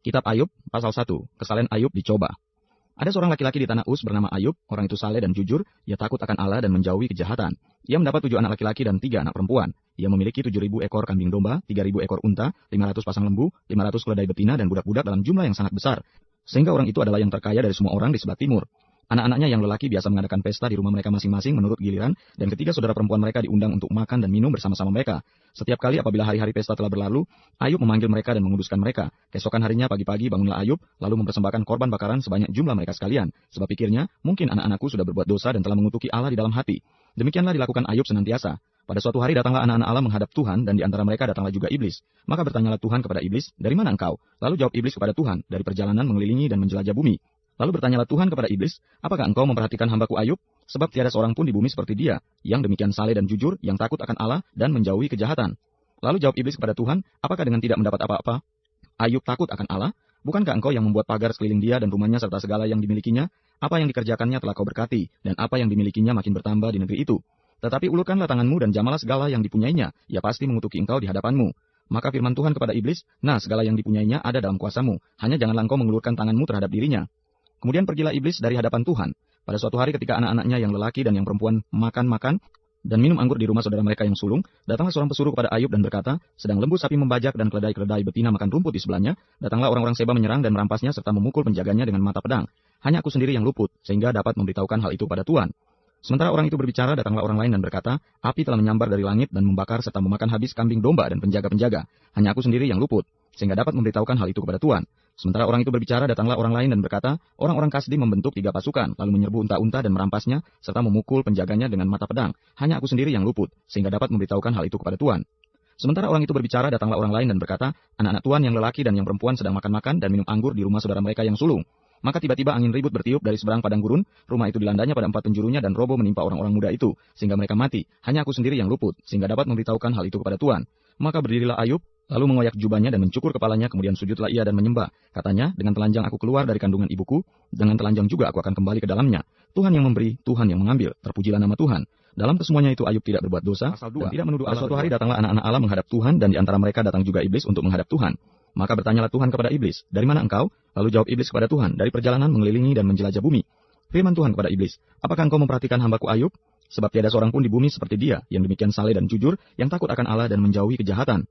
Kitab Ayub, pasal 1, kesalehan Ayub dicoba. Ada seorang laki-laki di tanah Uz bernama Ayub, orang itu saleh dan jujur, ia takut akan Allah dan menjauhi kejahatan. Ia mendapat 7 anak laki-laki dan 3 anak perempuan. Ia memiliki 7.000 ekor kambing domba, 3.000 ekor unta, 500 pasang lembu, 500 keledai betina dan budak-budak dalam jumlah yang sangat besar. Sehingga orang itu adalah yang terkaya dari semua orang di sebelah timur. Anak-anaknya yang lelaki biasa mengadakan pesta di rumah mereka masing-masing menurut giliran, dan ketiga saudara perempuan mereka diundang untuk makan dan minum bersama-sama mereka. Setiap kali apabila hari-hari pesta telah berlalu, Ayub memanggil mereka dan menguduskan mereka. Keesokan harinya pagi-pagi bangunlah Ayub, lalu mempersembahkan korban bakaran sebanyak jumlah mereka sekalian. Sebab pikirnya, mungkin anak-anakku sudah berbuat dosa dan telah mengutuki Allah di dalam hati. Demikianlah dilakukan Ayub senantiasa. Pada suatu hari datanglah anak-anak Allah menghadap Tuhan, dan di antara mereka datanglah juga iblis. Maka bertanyalah Tuhan kepada iblis, dari mana engkau? Lalu jawab iblis kepada Tuhan, dari perjalanan mengelilingi dan menjelajah bumi. Lalu bertanyalah Tuhan kepada iblis, apakah engkau memperhatikan hambaku Ayub? Sebab tiada seorang pun di bumi seperti dia, yang demikian saleh dan jujur, yang takut akan Allah dan menjauhi kejahatan. Lalu jawab iblis kepada Tuhan, apakah dengan tidak mendapat apa-apa Ayub takut akan Allah? Bukankah engkau yang membuat pagar sekeliling dia dan rumahnya serta segala yang dimilikinya? Apa yang dikerjakannya telah kau berkati, dan apa yang dimilikinya makin bertambah di negeri itu. Tetapi ulurkanlah tanganmu dan jamalah segala yang dipunyainya, ia pasti mengutuki engkau di hadapanmu. Maka firman Tuhan kepada iblis, nah segala yang dipunyainya ada dalam kuasamu, hanya janganlah engkau mengulurkan tanganmu terhadap dirinya. Kemudian pergilah iblis dari hadapan Tuhan. Pada suatu hari ketika anak-anaknya yang lelaki dan yang perempuan makan dan minum anggur di rumah saudara mereka yang sulung, datanglah seorang pesuruh kepada Ayub dan berkata, sedang lembu sapi membajak dan keledai-keledai betina makan rumput di sebelahnya, datanglah orang-orang Seba menyerang dan merampasnya serta memukul penjaganya dengan mata pedang. Hanya aku sendiri yang luput, sehingga dapat memberitahukan hal itu pada Tuhan. Sementara orang itu berbicara, datanglah orang lain dan berkata, api telah menyambar dari langit dan membakar serta memakan habis kambing domba dan penjaga-penjaga. Hanya aku sendiri yang luput, sehingga dapat memberitahukan hal itu kepada Tuhan. Sementara orang itu berbicara, datanglah orang lain dan berkata, orang-orang Kasdi membentuk 3 pasukan, lalu menyerbu unta-unta dan merampasnya, serta memukul penjaganya dengan mata pedang. Hanya aku sendiri yang luput, sehingga dapat memberitahukan hal itu kepada Tuhan. Sementara orang itu berbicara, datanglah orang lain dan berkata, anak-anak Tuhan yang lelaki dan yang perempuan sedang makan-makan dan minum anggur di rumah saudara mereka yang sulung. Maka tiba-tiba angin ribut bertiup dari seberang padang gurun, rumah itu dilandanya pada 4 penjurunya dan roboh menimpa orang-orang muda itu, sehingga mereka mati. Hanya aku sendiri yang luput, sehingga dapat memberitahukan hal itu kepada Tuhan. Maka berdirilah Ayub, lalu mengoyak jubahnya dan mencukur kepalanya, kemudian sujudlah ia dan menyembah. Katanya, dengan telanjang aku keluar dari kandungan ibuku, dengan telanjang juga aku akan kembali ke dalamnya. Tuhan yang memberi, Tuhan yang mengambil, terpujilah nama Tuhan. Dalam kesemuanya itu Ayub tidak berbuat dosa, dan tidak menuduh Allah. Suatu hari datanglah anak-anak Allah menghadap Tuhan, dan di antara mereka datang juga iblis untuk menghadap Tuhan. Maka bertanyalah Tuhan kepada iblis, dari mana engkau? Lalu jawab iblis kepada Tuhan, dari perjalanan mengelilingi dan menjelajah bumi. Firman Tuhan kepada iblis, apakah engkau memperhatikan hambaku Ayub? Sebab tiada seorang pun di bumi seperti dia, yang demikian saleh dan jujur, yang takut akan Allah dan menjauhi kejahatan.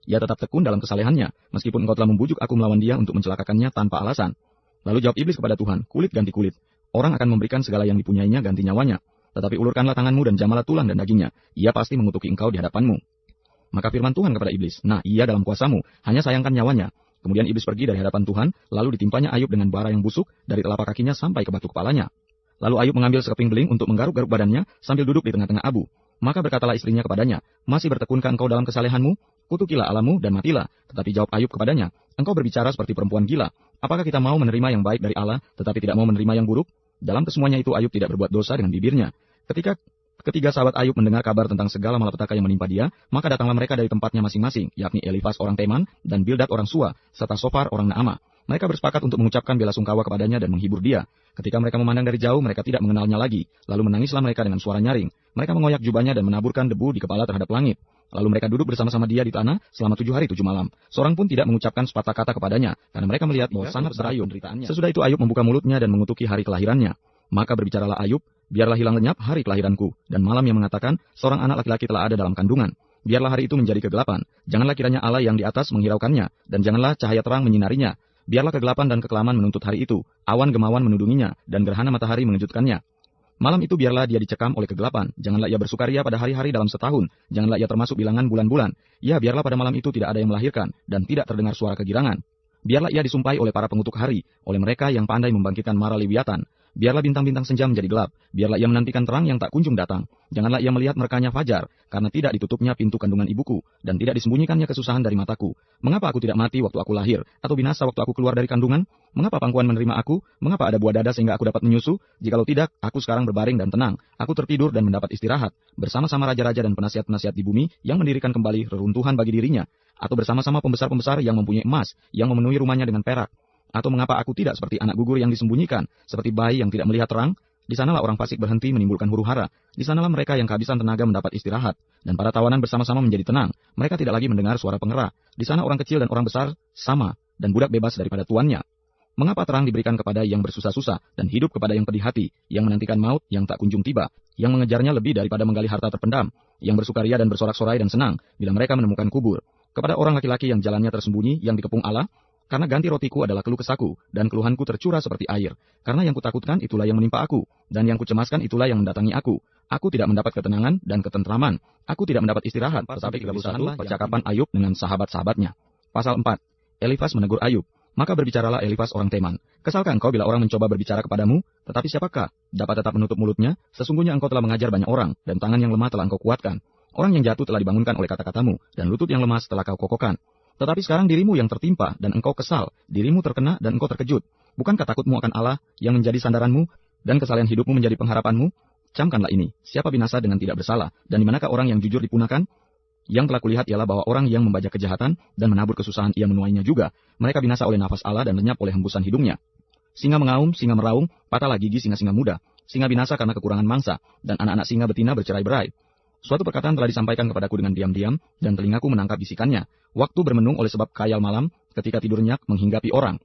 Ia tetap tekun dalam kesalehannya, meskipun engkau telah membujuk aku melawan dia untuk mencelakakannya tanpa alasan. Lalu jawab iblis kepada Tuhan, kulit ganti kulit. Orang akan memberikan segala yang dipunyainya ganti nyawanya. Tetapi ulurkanlah tanganmu dan jamalah tulang dan dagingnya. Ia pasti mengutuki engkau di hadapanmu. Maka firman Tuhan kepada iblis, nah ia dalam kuasamu, hanya sayangkan nyawanya. Kemudian iblis pergi dari hadapan Tuhan, lalu ditimpanya Ayub dengan bara yang busuk dari telapak kakinya sampai ke batu kepalanya. Lalu Ayub mengambil sekeping beling untuk menggaruk-garuk badannya sambil duduk di tengah-tengah abu. Maka berkatalah istrinya kepadanya, masih bertekunkah engkau dalam kesalehanmu? Kutukilah Allahmu dan matilah. Tetapi jawab Ayub kepadanya, engkau berbicara seperti perempuan gila. Apakah kita mau menerima yang baik dari Allah, tetapi tidak mau menerima yang buruk? Dalam kesemuanya itu Ayub tidak berbuat dosa dengan bibirnya. Ketiga sahabat Ayub mendengar kabar tentang segala malapetaka yang menimpa dia, maka datanglah mereka dari tempatnya masing-masing, yakni Elifas orang Teman, dan Bildad orang Sua, serta Sofar orang Naama. Mereka bersepakat untuk mengucapkan bela sungkawa kepadanya dan menghibur dia. Ketika mereka memandang dari jauh, mereka tidak mengenalnya lagi. Lalu menangislah mereka dengan suara nyaring. Mereka mengoyak jubahnya dan menaburkan debu di kepala terhadap langit. Lalu mereka duduk bersama-sama dia di tanah selama 7 hari 7 malam. Seorang pun tidak mengucapkan sepatah kata kepadanya, karena mereka melihat bahwa sangat berat penderitaannya. Sesudah itu Ayub membuka mulutnya dan mengutuki hari kelahirannya. Maka berbicaralah Ayub, biarlah hilang lenyap hari kelahiranku, dan malam yang mengatakan, seorang anak laki-laki telah ada dalam kandungan. Biarlah hari itu menjadi kegelapan, janganlah kiranya Allah yang di atas menghiraukannya, dan janganlah cahaya terang menyinarinya. Biarlah kegelapan dan kekelaman menuntut hari itu, awan gemawan menudunginya, dan gerhana matahari mengejutkannya. Malam itu biarlah dia dicekam oleh kegelapan, janganlah ia bersukaria pada hari-hari dalam setahun, janganlah ia termasuk bilangan bulan-bulan. Ya, biarlah pada malam itu tidak ada yang melahirkan, dan tidak terdengar suara kegirangan. Biarlah ia disumpahi oleh para pengutuk hari, oleh mereka yang pandai membangkitkan mara Lewiatan. Biarlah bintang-bintang senja menjadi gelap, biarlah ia menantikan terang yang tak kunjung datang. Janganlah ia melihat merekanya fajar, karena tidak ditutupnya pintu kandungan ibuku, dan tidak disembunyikannya kesusahan dari mataku. Mengapa aku tidak mati waktu aku lahir, atau binasa waktu aku keluar dari kandungan? Mengapa pangkuan menerima aku? Mengapa ada buah dada sehingga aku dapat menyusu? Jikalau tidak, aku sekarang berbaring dan tenang. Aku tertidur dan mendapat istirahat, bersama-sama raja-raja dan penasihat-penasihat di bumi yang mendirikan kembali reruntuhan bagi dirinya, atau bersama-sama pembesar-pembesar yang mempunyai emas, yang memenuhi rumahnya dengan perak. Atau mengapa aku tidak seperti anak gugur yang disembunyikan, seperti bayi yang tidak melihat terang? Di sanalah orang fasik berhenti menimbulkan huru-hara. Di sanalah mereka yang kehabisan tenaga mendapat istirahat. Dan para tawanan bersama-sama menjadi tenang. Mereka tidak lagi mendengar suara pengerah. Di sana orang kecil dan orang besar sama. dan budak bebas daripada tuannya. Mengapa terang diberikan kepada yang bersusah-susah, dan hidup kepada yang pedih hati, yang menantikan maut yang tak kunjung tiba, yang mengejarnya lebih daripada menggali harta terpendam, yang bersukaria dan bersorak-sorai dan senang bila mereka menemukan kubur. Kepada orang laki-laki yang jalannya tersembunyi, yang dikepung Allah, karena ganti rotiku adalah keluh kesahku, dan keluhanku tercurah seperti air. Karena yang kutakutkan itulah yang menimpa aku, dan yang kucemaskan itulah yang mendatangi aku. Aku tidak mendapat ketenangan dan ketentraman. Aku tidak mendapat istirahat, tetapi kegelisahanlah percakapan Ayub dengan sahabat-sahabatnya. Pasal 4. Elifas menegur Ayub. Maka berbicaralah Elifas orang Teman. Kesalkah engkau bila orang mencoba berbicara kepadamu? Tetapi siapakah dapat tetap menutup mulutnya? Sesungguhnya engkau telah mengajar banyak orang, dan tangan yang lemah telah engkau kuatkan. Orang yang jatuh telah dibangunkan oleh kata-katamu, dan lutut yang lemas telah kau kokohkan. Tetapi sekarang dirimu yang tertimpa, dan engkau kesal, dirimu terkena, dan engkau terkejut. Bukankah takutmu akan Allah yang menjadi sandaranmu, dan kesalahan hidupmu menjadi pengharapanmu? Camkanlah ini, siapa binasa dengan tidak bersalah, dan di manakah orang yang jujur dipunahkan? Yang telah kulihat ialah bahwa orang yang membajak kejahatan, dan menabur kesusahan ia menuainya juga. Mereka binasa oleh nafas Allah dan lenyap oleh hembusan hidungnya. Singa mengaum, singa meraung, patahlah gigi singa-singa muda. Singa binasa karena kekurangan mangsa, dan anak-anak singa betina bercerai-berai. Suatu perkataan telah disampaikan kepadaku dengan diam-diam, dan telingaku menangkap bisikannya. Waktu bermenung oleh sebab khayal malam, ketika tidur nyenyak menghinggapi orang.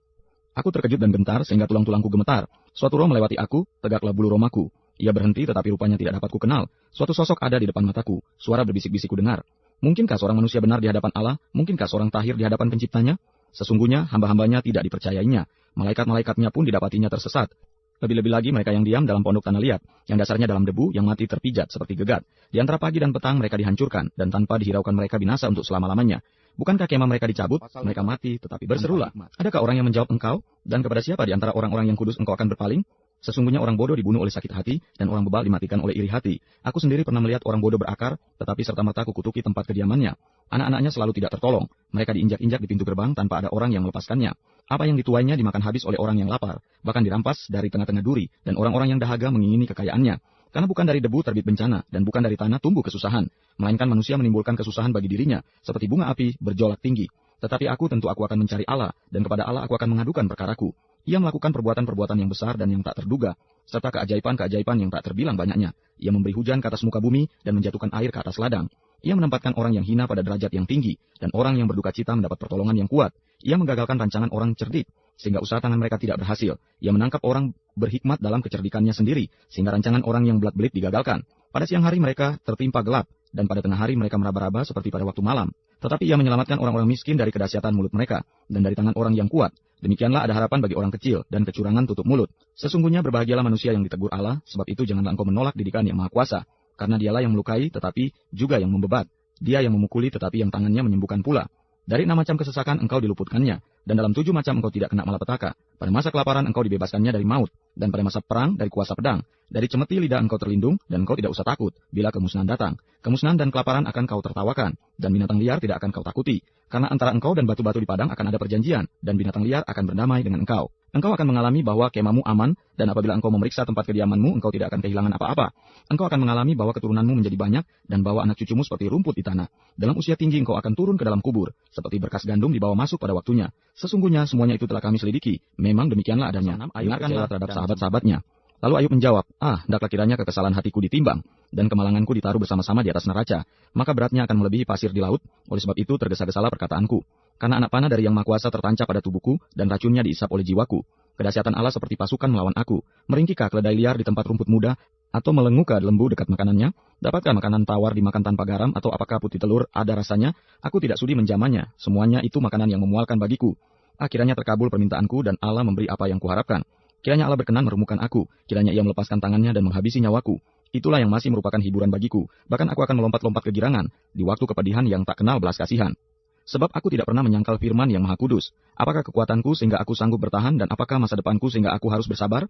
Aku terkejut dan gentar, sehingga tulang-tulangku gemetar. Suatu roh melewati aku, tegaklah bulu romaku. Ia berhenti, tetapi rupanya tidak dapat kukenal. Suatu sosok ada di depan mataku, suara berbisik-bisik kudengar. Mungkinkah seorang manusia benar di hadapan Allah? Mungkinkah seorang tahir di hadapan penciptanya? Sesungguhnya hamba-hambanya tidak dipercayainya. Malaikat-malaikatnya pun didapatinya tersesat. Lebih-lebih lagi mereka yang diam dalam pondok tanah liat, yang dasarnya dalam debu, yang mati terpijat seperti gegat. Di antara pagi dan petang mereka dihancurkan, dan tanpa dihiraukan mereka binasa untuk selama-lamanya. Bukankah kemah mereka dicabut, mereka mati, tetapi berserulah. Adakah orang yang menjawab engkau? Dan kepada siapa di antara orang-orang yang kudus engkau akan berpaling? Sesungguhnya orang bodoh dibunuh oleh sakit hati, dan orang bebal dimatikan oleh iri hati. Aku sendiri pernah melihat orang bodoh berakar, tetapi serta-merta kukutuki tempat kediamannya. Anak-anaknya selalu tidak tertolong. Mereka diinjak-injak di pintu gerbang tanpa ada orang yang melepaskannya. Apa yang dituainya dimakan habis oleh orang yang lapar, bahkan dirampas dari tengah-tengah duri, dan orang-orang yang dahaga mengingini kekayaannya. Karena bukan dari debu terbit bencana, dan bukan dari tanah tumbuh kesusahan, melainkan manusia menimbulkan kesusahan bagi dirinya, seperti bunga api berjolak tinggi. Tetapi aku tentu aku akan mencari Allah, dan kepada Allah aku akan mengadukan perkaraku. Ia melakukan perbuatan-perbuatan yang besar dan yang tak terduga, serta keajaiban-keajaiban yang tak terbilang banyaknya. Ia memberi hujan ke atas muka bumi, dan menjatuhkan air ke atas ladang. Ia menempatkan orang yang hina pada derajat yang tinggi, dan orang yang berduka cita mendapat pertolongan yang kuat. Ia menggagalkan rancangan orang cerdik, sehingga usaha tangan mereka tidak berhasil. Ia menangkap orang berhikmat dalam kecerdikannya sendiri, sehingga rancangan orang yang belat-belit digagalkan. Pada siang hari mereka tertimpa gelap, dan pada tengah hari mereka meraba-raba seperti pada waktu malam. Tetapi ia menyelamatkan orang-orang miskin dari kedahsyatan mulut mereka, dan dari tangan orang yang kuat. Demikianlah ada harapan bagi orang kecil, dan kecurangan tutup mulut. Sesungguhnya berbahagialah manusia yang ditegur Allah, sebab itu janganlah engkau menolak didikan yang maha kuasa. Karena dialah yang melukai, tetapi juga yang membebat. Dia yang memukuli, tetapi yang tangannya menyembuhkan pula. Dari 6 macam kesesakan engkau diluputkannya, dan dalam 7 macam engkau tidak kena malapetaka. Pada masa kelaparan engkau dibebaskannya dari maut, dan pada masa perang dari kuasa pedang. Dari cemeti lidah engkau terlindung, dan engkau tidak usah takut bila kemusnahan datang. Kemusnahan dan kelaparan akan kau tertawakan, dan binatang liar tidak akan kau takuti. Karena antara engkau dan batu-batu di padang akan ada perjanjian, dan binatang liar akan berdamai dengan engkau. Engkau akan mengalami bahwa kemahmu aman, dan apabila engkau memeriksa tempat kediamanmu, engkau tidak akan kehilangan apa-apa. Engkau akan mengalami bahwa keturunanmu menjadi banyak, dan bahwa anak cucumu seperti rumput di tanah. Dalam usia tinggi engkau akan turun ke dalam kubur, seperti berkas gandum dibawa masuk pada waktunya. Sesungguhnya semuanya itu telah kami selidiki. Memang demikianlah adanya. Dengarkanlah terhadap sahabat-sahabatnya. Lalu Ayub menjawab, hendaklah kiranya kekesalan hatiku ditimbang, dan kemalanganku ditaruh bersama-sama di atas neraca. Maka beratnya akan melebihi pasir di laut, oleh sebab itu tergesa-gesalah perkataanku. Karena anak panah dari Yang Maha Kuasa tertancap pada tubuhku, dan racunnya diisap oleh jiwaku. Kedahsyatan Allah seperti pasukan melawan aku. Meringkikah keledai liar di tempat rumput muda, atau melengukah lembu dekat makanannya? Dapatkah makanan tawar dimakan tanpa garam, atau apakah putih telur ada rasanya? Aku tidak sudi menjamanya, semuanya itu makanan yang memualkan bagiku. Kiranya terkabul permintaanku, dan Allah memberi apa yang kuharapkan. Kiranya Allah berkenan meremukkan aku, kiranya ia melepaskan tangannya dan menghabisi nyawaku. Itulah yang masih merupakan hiburan bagiku, bahkan aku akan melompat-lompat kegirangan, di waktu kepedihan yang tak kenal belas kasihan. Sebab aku tidak pernah menyangkal firman yang maha kudus. Apakah kekuatanku sehingga aku sanggup bertahan, dan apakah masa depanku sehingga aku harus bersabar?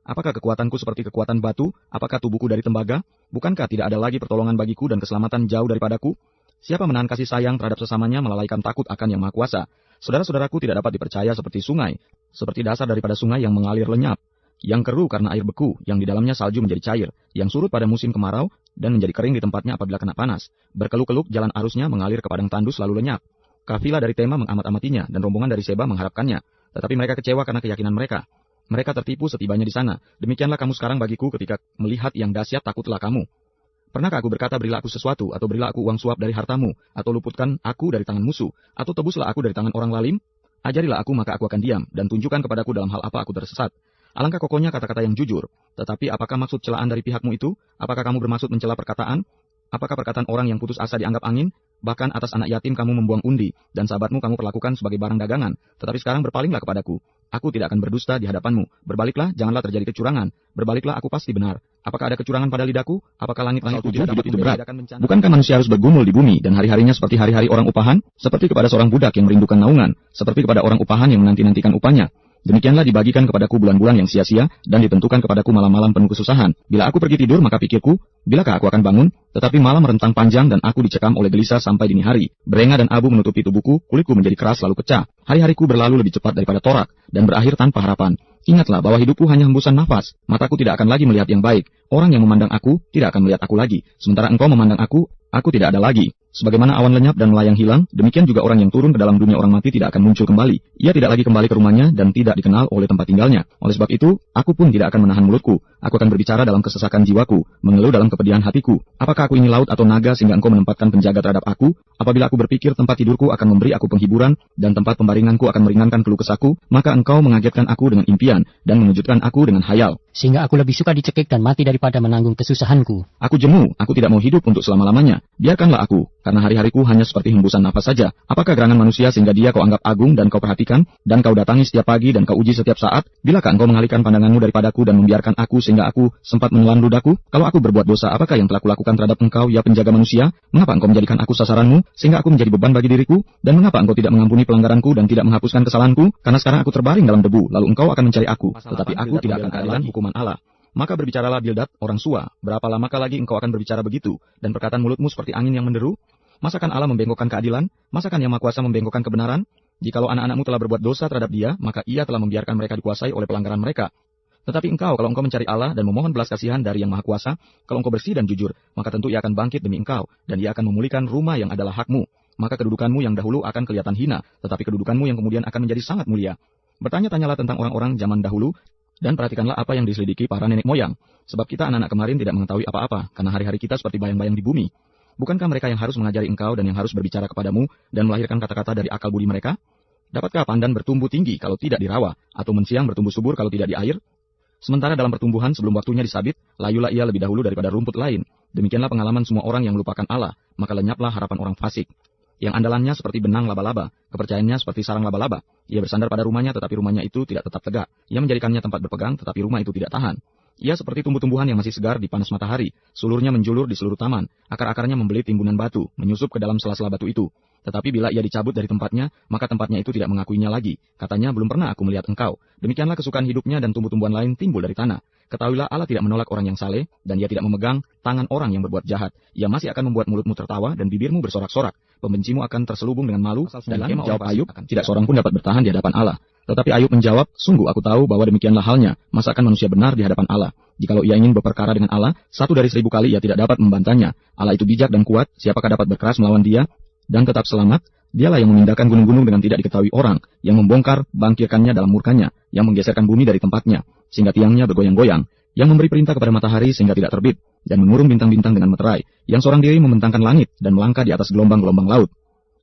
Apakah kekuatanku seperti kekuatan batu? Apakah tubuhku dari tembaga? Bukankah tidak ada lagi pertolongan bagiku dan keselamatan jauh daripadaku? Siapa menahan kasih sayang terhadap sesamanya melalaikan takut akan Yang Maha Kuasa? Saudara-saudaraku tidak dapat dipercaya seperti sungai, seperti dasar daripada sungai yang mengalir lenyap, yang keruh karena air beku, yang di dalamnya salju menjadi cair, yang surut pada musim kemarau, dan menjadi kering di tempatnya apabila kena panas. Berkeluk-keluk jalan arusnya mengalir ke padang tandus lalu lenyap. Kafilah dari Tema mengamat-amatinya, dan rombongan dari Seba mengharapkannya. Tetapi mereka kecewa karena keyakinan mereka. Mereka tertipu setibanya di sana. Demikianlah kamu sekarang bagiku ketika melihat yang dahsyat takutlah kamu. Pernahkah aku berkata berilah aku sesuatu, atau berilah aku uang suap dari hartamu, atau luputkan aku dari tangan musuh, atau tebuslah aku dari tangan orang lalim? Ajarilah aku maka aku akan diam, dan tunjukkan kepadaku dalam hal apa aku tersesat. Alangkah kokohnya kata-kata yang jujur. Tetapi apakah maksud celaan dari pihakmu itu? Apakah kamu bermaksud mencela perkataan? Apakah perkataan orang yang putus asa dianggap angin? Bahkan atas anak yatim kamu membuang undi, dan sahabatmu kamu perlakukan sebagai barang dagangan. Tetapi sekarang berpalinglah kepadaku. Aku tidak akan berdusta di hadapanmu. Berbaliklah, janganlah terjadi kecurangan. Berbaliklah, aku pasti benar. Apakah ada kecurangan pada lidahku? Apakah langit-langitku tidak dapat itu berat? Bukankah manusia harus bergumul di bumi, dan hari-harinya seperti hari-hari orang upahan? Seperti kepada seorang budak yang merindukan naungan, seperti kepada orang upahan yang menanti-nantikan upahnya. Demikianlah dibagikan kepadaku bulan-bulan yang sia-sia, dan ditentukan kepadaku malam-malam penuh kesusahan. Bila aku pergi tidur, maka pikirku, bilakah aku akan bangun? Tetapi malam rentang panjang dan aku dicekam oleh gelisah sampai dini hari. Berenga dan abu menutupi tubuhku, kulitku menjadi keras lalu pecah. Hari-hariku berlalu lebih cepat daripada torak, dan berakhir tanpa harapan. Ingatlah bahwa hidupku hanya hembusan nafas. Mataku tidak akan lagi melihat yang baik. Orang yang memandang aku, tidak akan melihat aku lagi. Sementara engkau memandang aku tidak ada lagi. Sebagaimana awan lenyap dan melayang hilang, demikian juga orang yang turun ke dalam dunia orang mati tidak akan muncul kembali. Ia tidak lagi kembali ke rumahnya dan tidak dikenal oleh tempat tinggalnya. Oleh sebab itu, aku pun tidak akan menahan mulutku. Aku akan berbicara dalam kesesakan jiwaku, mengeluh dalam kepedihan hatiku. Apakah aku ini laut atau naga sehingga engkau menempatkan penjaga terhadap aku? Apabila aku berpikir tempat tidurku akan memberi aku penghiburan dan tempat pembaringanku akan meringankan keluh kesahku, maka engkau mengagetkan aku dengan impian dan mengejutkan aku dengan hayal. Sehingga aku lebih suka dicekik dan mati daripada menanggung kesusahanku. Aku jemu, aku tidak mau hidup untuk selama-lamanya. Biarkanlah aku, karena hari-hariku hanya seperti hembusan nafas saja. Apakah gerangan manusia sehingga dia kau anggap agung dan kau perhatikan, dan kau datangi setiap pagi dan kau uji setiap saat? Bilakah engkau mengalihkan pandanganmu daripadaku dan membiarkan aku sehingga aku sempat menelan ludahku? Kalau aku berbuat dosa, apakah yang telah kulakukan terhadap engkau, ya penjaga manusia? Mengapa engkau menjadikan aku sasaranmu, sehingga aku menjadi beban bagi diriku? Dan mengapa engkau tidak mengampuni pelanggaranku dan tidak menghapuskan kesalahanku? Karena sekarang aku terbaring dalam debu, lalu engkau akan mencari aku, tetapi aku tidak akan keadilan hukuman Allah. Maka berbicaralah Bildad, orang Sua, berapa lamakah lagi engkau akan berbicara begitu, dan perkataan mulutmu seperti angin yang menderu? Masakan Allah membengkokkan keadilan? Masakan Yang Maha Kuasa membengkokkan kebenaran? Jikalau anak-anakmu telah berbuat dosa terhadap Dia, maka Ia telah membiarkan mereka dikuasai oleh pelanggaran mereka. Tetapi engkau, kalau engkau mencari Allah dan memohon belas kasihan dari Yang Maha Kuasa, kalau engkau bersih dan jujur, maka tentu Ia akan bangkit demi engkau, dan Ia akan memulihkan rumah yang adalah hakmu. Maka kedudukanmu yang dahulu akan kelihatan hina, tetapi kedudukanmu yang kemudian akan menjadi sangat mulia. Bertanya-tanyalah tentang orang-orang zaman dahulu, dan perhatikanlah apa yang diselidiki para nenek moyang. Sebab kita anak-anak kemarin tidak mengetahui apa-apa, karena hari-hari kita seperti bayang-bayang di bumi. Bukankah mereka yang harus mengajari engkau dan yang harus berbicara kepadamu dan melahirkan kata-kata dari akal budi mereka? Dapatkah pandan bertumbuh tinggi kalau tidak di rawa, atau mensiang bertumbuh subur kalau tidak di air? Sementara dalam pertumbuhan sebelum waktunya disabit, layulah ia lebih dahulu daripada rumput lain. Demikianlah pengalaman semua orang yang melupakan Allah, maka lenyaplah harapan orang fasik. Yang andalannya seperti benang laba-laba, kepercayaannya seperti sarang laba-laba. Ia bersandar pada rumahnya, tetapi rumahnya itu tidak tetap tegak. Ia menjadikannya tempat berpegang, tetapi rumah itu tidak tahan. Ia seperti tumbuh-tumbuhan yang masih segar di panas matahari. Sulurnya menjulur di seluruh taman. Akar-akarnya membelit timbunan batu, menyusup ke dalam sela-sela batu itu. Tetapi bila ia dicabut dari tempatnya, maka tempatnya itu tidak mengakuinya lagi. Katanya, belum pernah aku melihat engkau. Demikianlah kesukaan hidupnya dan tumbuh-tumbuhan lain timbul dari tanah. Ketahuilah Allah tidak menolak orang yang saleh, dan Ia tidak memegang tangan orang yang berbuat jahat. Ia masih akan membuat mulutmu tertawa dan bibirmu bersorak-sorak. Pembencimu akan terselubung dengan malu, dan jawab Ayub, tidak seorang pun dapat bertahan di hadapan Allah. Tetapi Ayub menjawab, sungguh aku tahu bahwa demikianlah halnya. Masakan manusia benar di hadapan Allah? Jikalau ia ingin berperkara dengan Allah, 1 dari 1000 kali ia tidak dapat membantahnya. Allah itu bijak dan kuat, siapakah dapat berkeras melawan Dia? Dan tetap selamat, Dialah yang memindahkan gunung-gunung dengan tidak diketahui orang, yang membongkar, bangkirkannya dalam murkanya, yang menggeserkan bumi dari tempatnya, sehingga tiangnya bergoyang-goyang, yang memberi perintah kepada matahari sehingga tidak terbit, dan mengurung bintang-bintang dengan meterai, yang seorang diri membentangkan langit dan melangkah di atas gelombang-gelombang laut,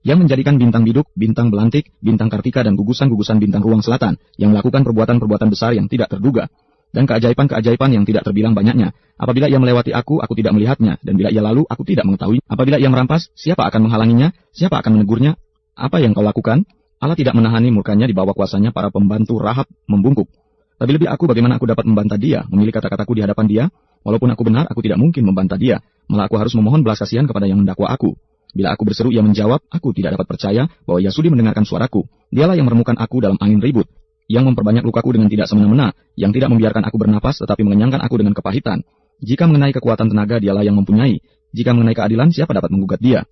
yang menjadikan bintang biduk, bintang belantik, bintang kartika dan gugusan-gugusan bintang ruang selatan, yang melakukan perbuatan-perbuatan besar yang tidak terduga, dan keajaiban-keajaiban yang tidak terbilang banyaknya. Apabila ia melewati aku tidak melihatnya, dan bila ia lalu, aku tidak mengetahui. Apabila ia merampas, siapa akan menghalanginya? Siapa akan menegurnya? Apa yang kau lakukan? Allah tidak menahani murkanya di bawah kuasanya para pembantu Rahab membungkuk. Tapi lebih aku, bagaimana aku dapat membantah dia, memilih kata-kataku di hadapan dia? Walaupun aku benar, aku tidak mungkin membantah dia. Malah aku harus memohon belas kasihan kepada yang mendakwa aku. Bila aku berseru, ia menjawab, aku tidak dapat percaya bahwa ia sudi mendengarkan suaraku. Dialah yang menemukan aku dalam angin ribut, yang memperbanyak lukaku dengan tidak semena-mena, yang tidak membiarkan aku bernapas, tetapi mengenyangkan aku dengan kepahitan. Jika mengenai kekuatan tenaga, dialah yang mempunyai. Jika mengenai keadilan, siapa dapat menggugat dia?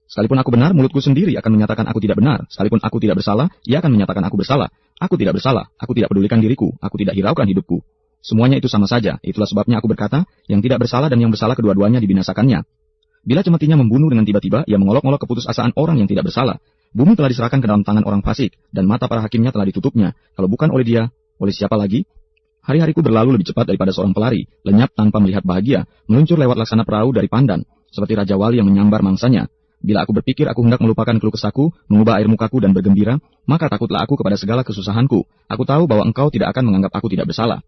Sekalipun aku benar, mulutku sendiri akan menyatakan aku tidak benar. Sekalipun aku tidak bersalah, ia akan menyatakan aku bersalah. Aku tidak bersalah, aku tidak pedulikan diriku, aku tidak hiraukan hidupku. Semuanya itu sama saja, itulah sebabnya aku berkata, yang tidak bersalah dan yang bersalah kedua-duanya dibinasakannya. Bila cemetinya membunuh dengan tiba-tiba, ia mengolok-olok keputusasaan orang yang tidak bersalah. Bumi telah diserahkan ke dalam tangan orang fasik, dan mata para hakimnya telah ditutupnya. Kalau bukan oleh dia, oleh siapa lagi? Hari-hariku berlalu lebih cepat daripada seorang pelari, lenyap tanpa melihat bahagia, meluncur lewat laksana perahu dari pandan, seperti Raja Wali yang menyambar mangsanya. Bila aku berpikir aku hendak melupakan keluh kesahku, mengubah air mukaku dan bergembira, maka takutlah aku kepada segala kesusahanku. Aku tahu bahwa engkau tidak akan menganggap aku tidak bersalah.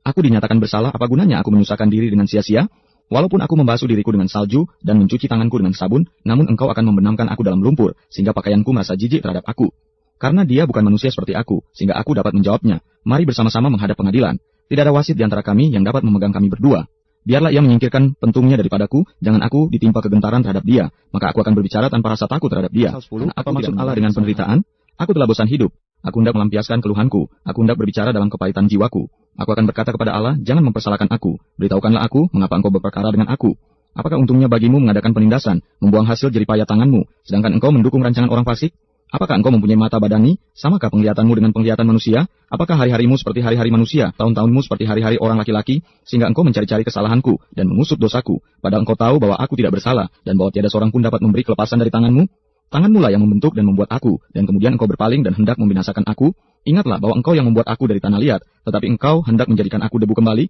Aku dinyatakan bersalah, apa gunanya aku menyusahkan diri dengan sia-sia? Walaupun aku membasuh diriku dengan salju dan mencuci tanganku dengan sabun, namun engkau akan membenamkan aku dalam lumpur, sehingga pakaianku merasa jijik terhadap aku. Karena dia bukan manusia seperti aku, sehingga aku dapat menjawabnya. Mari bersama-sama menghadap pengadilan. Tidak ada wasit di antara kami yang dapat memegang kami berdua. Biarlah ia menyingkirkan pentungnya daripadaku, jangan aku ditimpa kegentaran terhadap dia, maka aku akan berbicara tanpa rasa takut terhadap dia. Apa maksud Allah dengan penderitaan? Aku telah bosan hidup. Aku hendak melampiaskan keluhanku. Aku hendak berbicara dalam kepahitan jiwaku. Aku akan berkata kepada Allah, jangan mempersalahkan aku. Beritahukanlah aku, mengapa engkau berperkara dengan aku. Apakah untungnya bagimu mengadakan penindasan, membuang hasil jeripaya tanganmu, sedangkan engkau mendukung rancangan orang fasik? Apakah engkau mempunyai mata badani? Samakah penglihatanmu dengan penglihatan manusia? Apakah hari-harimu seperti hari-hari manusia, tahun-tahunmu seperti hari-hari orang laki-laki, sehingga engkau mencari-cari kesalahanku dan mengusut dosaku, padahal engkau tahu bahwa aku tidak bersalah, dan bahwa tiada seorang pun dapat memberi kelepasan dari tanganmu? Tanganmu lah yang membentuk dan membuat aku, dan kemudian engkau berpaling dan hendak membinasakan aku? Ingatlah bahwa engkau yang membuat aku dari tanah liat, tetapi engkau hendak menjadikan aku debu kembali?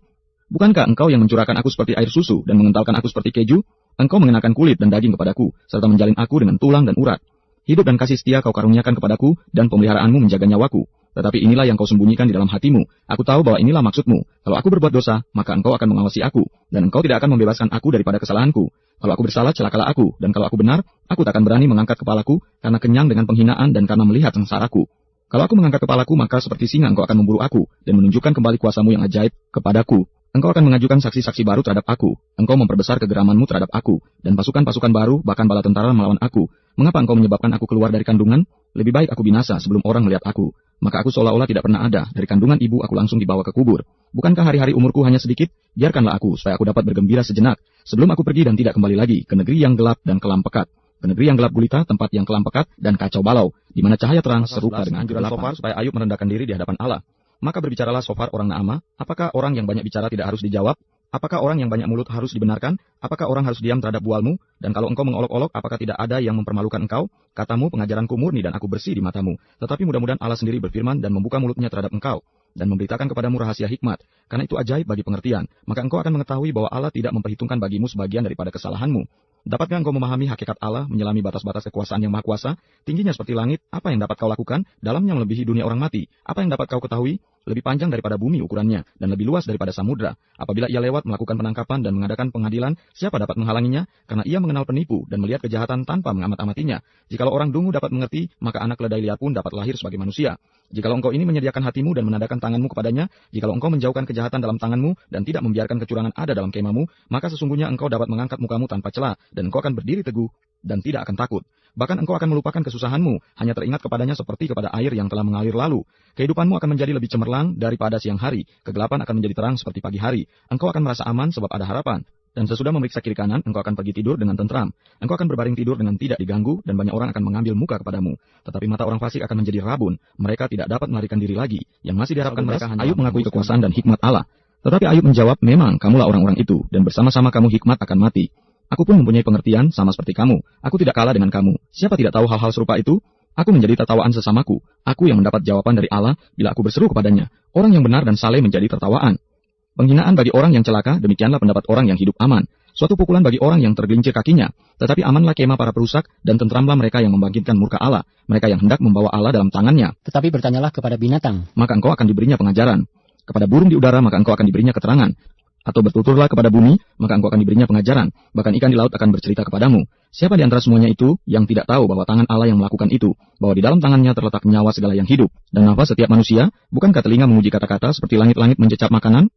Bukankah engkau yang mencurahkan aku seperti air susu dan mengentalkan aku seperti keju? Engkau mengenakan kulit dan daging kepadaku, serta menjalin aku dengan tulang dan urat. Hidup dan kasih setia kau karuniakan kepadaku, dan pemeliharaanmu menjaga nyawaku. Tetapi inilah yang kau sembunyikan di dalam hatimu. Aku tahu bahwa inilah maksudmu. Kalau aku berbuat dosa, maka engkau akan mengawasi aku, dan engkau tidak akan membebaskan aku daripada kesalahanku. Kalau aku bersalah, celakalah aku, dan kalau aku benar, aku tak akan berani mengangkat kepalaku, karena kenyang dengan penghinaan dan karena melihat sengsaraku. Kalau aku mengangkat kepalaku, maka seperti singa engkau akan memburu aku, dan menunjukkan kembali kuasamu yang ajaib kepadaku. Engkau akan mengajukan saksi-saksi baru terhadap aku. Engkau memperbesar kegeramanmu terhadap aku, dan pasukan-pasukan baru, bahkan bala tentara melawan aku. Mengapa engkau menyebabkan aku keluar dari kandungan? Lebih baik aku binasa sebelum orang melihat aku. Maka aku seolah-olah tidak pernah ada. Dari kandungan ibu aku langsung dibawa ke kubur. Bukankah hari-hari umurku hanya sedikit? Biarkanlah aku, supaya aku dapat bergembira sejenak, sebelum aku pergi dan tidak kembali lagi ke negeri yang gelap dan kelam pekat. Ke negeri yang gelap gulita, tempat yang kelam pekat dan kacau balau, di mana cahaya terang serupa dengan anjuran Sofar supaya Ayub merendahkan diri di hadapan Allah. Maka berbicaralah Sofar orang Naamah, apakah orang yang banyak bicara tidak harus dijawab? Apakah orang yang banyak mulut harus dibenarkan? Apakah orang harus diam terhadap bualmu? Dan kalau engkau mengolok-olok, apakah tidak ada yang mempermalukan engkau? Katamu, pengajaranku murni dan aku bersih di matamu. Tetapi mudah-mudahan Allah sendiri berfirman dan membuka mulutnya terhadap engkau, dan memberitakan kepadamu rahasia hikmat, karena itu ajaib bagi pengertian. Maka engkau akan mengetahui bahwa Allah tidak memperhitungkan bagimu sebagian daripada kesalahanmu. Dapatkah engkau memahami hakikat Allah, menyelami batas-batas kekuasaan yang maha kuasa? Tingginya seperti langit, apa yang dapat kau lakukan? Dalamnya melebihi dunia orang mati, apa yang dapat kau ketahui? Lebih panjang daripada bumi ukurannya, dan lebih luas daripada samudra. Apabila ia lewat melakukan penangkapan dan mengadakan pengadilan, siapa dapat menghalanginya? Karena ia mengenal penipu dan melihat kejahatan tanpa mengamat-amatinya. Jikalau orang dungu dapat mengerti, maka anak keledai liar pun dapat lahir sebagai manusia. Jikalau engkau ini menyediakan hatimu dan menadakan tanganmu kepadanya, jikalau engkau menjauhkan kejahatan dalam tanganmu dan tidak membiarkan kecurangan ada dalam kemahmu, maka sesungguhnya engkau dapat mengangkat mukamu tanpa celah, dan engkau akan berdiri teguh dan tidak akan takut. Bahkan engkau akan melupakan kesusahanmu, hanya teringat kepadanya seperti kepada air yang telah mengalir lalu. Kehidupanmu akan menjadi lebih cemerlang daripada siang hari, kegelapan akan menjadi terang seperti pagi hari. Engkau akan merasa aman sebab ada harapan. Dan sesudah memeriksa kiri kanan, engkau akan pergi tidur dengan tentram. Engkau akan berbaring tidur dengan tidak diganggu, dan banyak orang akan mengambil muka kepadamu. Tetapi mata orang fasik akan menjadi rabun, mereka tidak dapat melarikan diri lagi. Yang masih diharapkan mereka hanya Ayub mengakui kekuasaan dan hikmat Allah. Tetapi Ayub menjawab, memang kamulah orang-orang itu, dan bersama-sama kamu hikmat akan mati. Aku pun mempunyai pengertian sama seperti kamu. Aku tidak kalah dengan kamu. Siapa tidak tahu hal-hal serupa itu? Aku menjadi tertawaan sesamaku. Aku yang mendapat jawaban dari Allah bila aku berseru kepadanya. Orang yang benar dan saleh menjadi tertawaan. Penghinaan bagi orang yang celaka, demikianlah pendapat orang yang hidup aman. Suatu pukulan bagi orang yang tergelincir kakinya. Tetapi amanlah kemah para perusak, dan tentramlah mereka yang membangkitkan murka Allah. Mereka yang hendak membawa Allah dalam tangannya. Tetapi bertanyalah kepada binatang, maka engkau akan diberinya pengajaran. Kepada burung di udara, maka engkau akan diberinya keterangan. Atau bertuturlah kepada bumi, maka engkau akan diberinya pengajaran. Bahkan ikan di laut akan bercerita kepadamu. Siapa di antara semuanya itu yang tidak tahu bahwa tangan Allah yang melakukan itu, bahwa di dalam tangannya terletak nyawa segala yang hidup, dan nafas setiap manusia? Bukankah telinga menguji kata-kata seperti langit-langit mencecap makanan?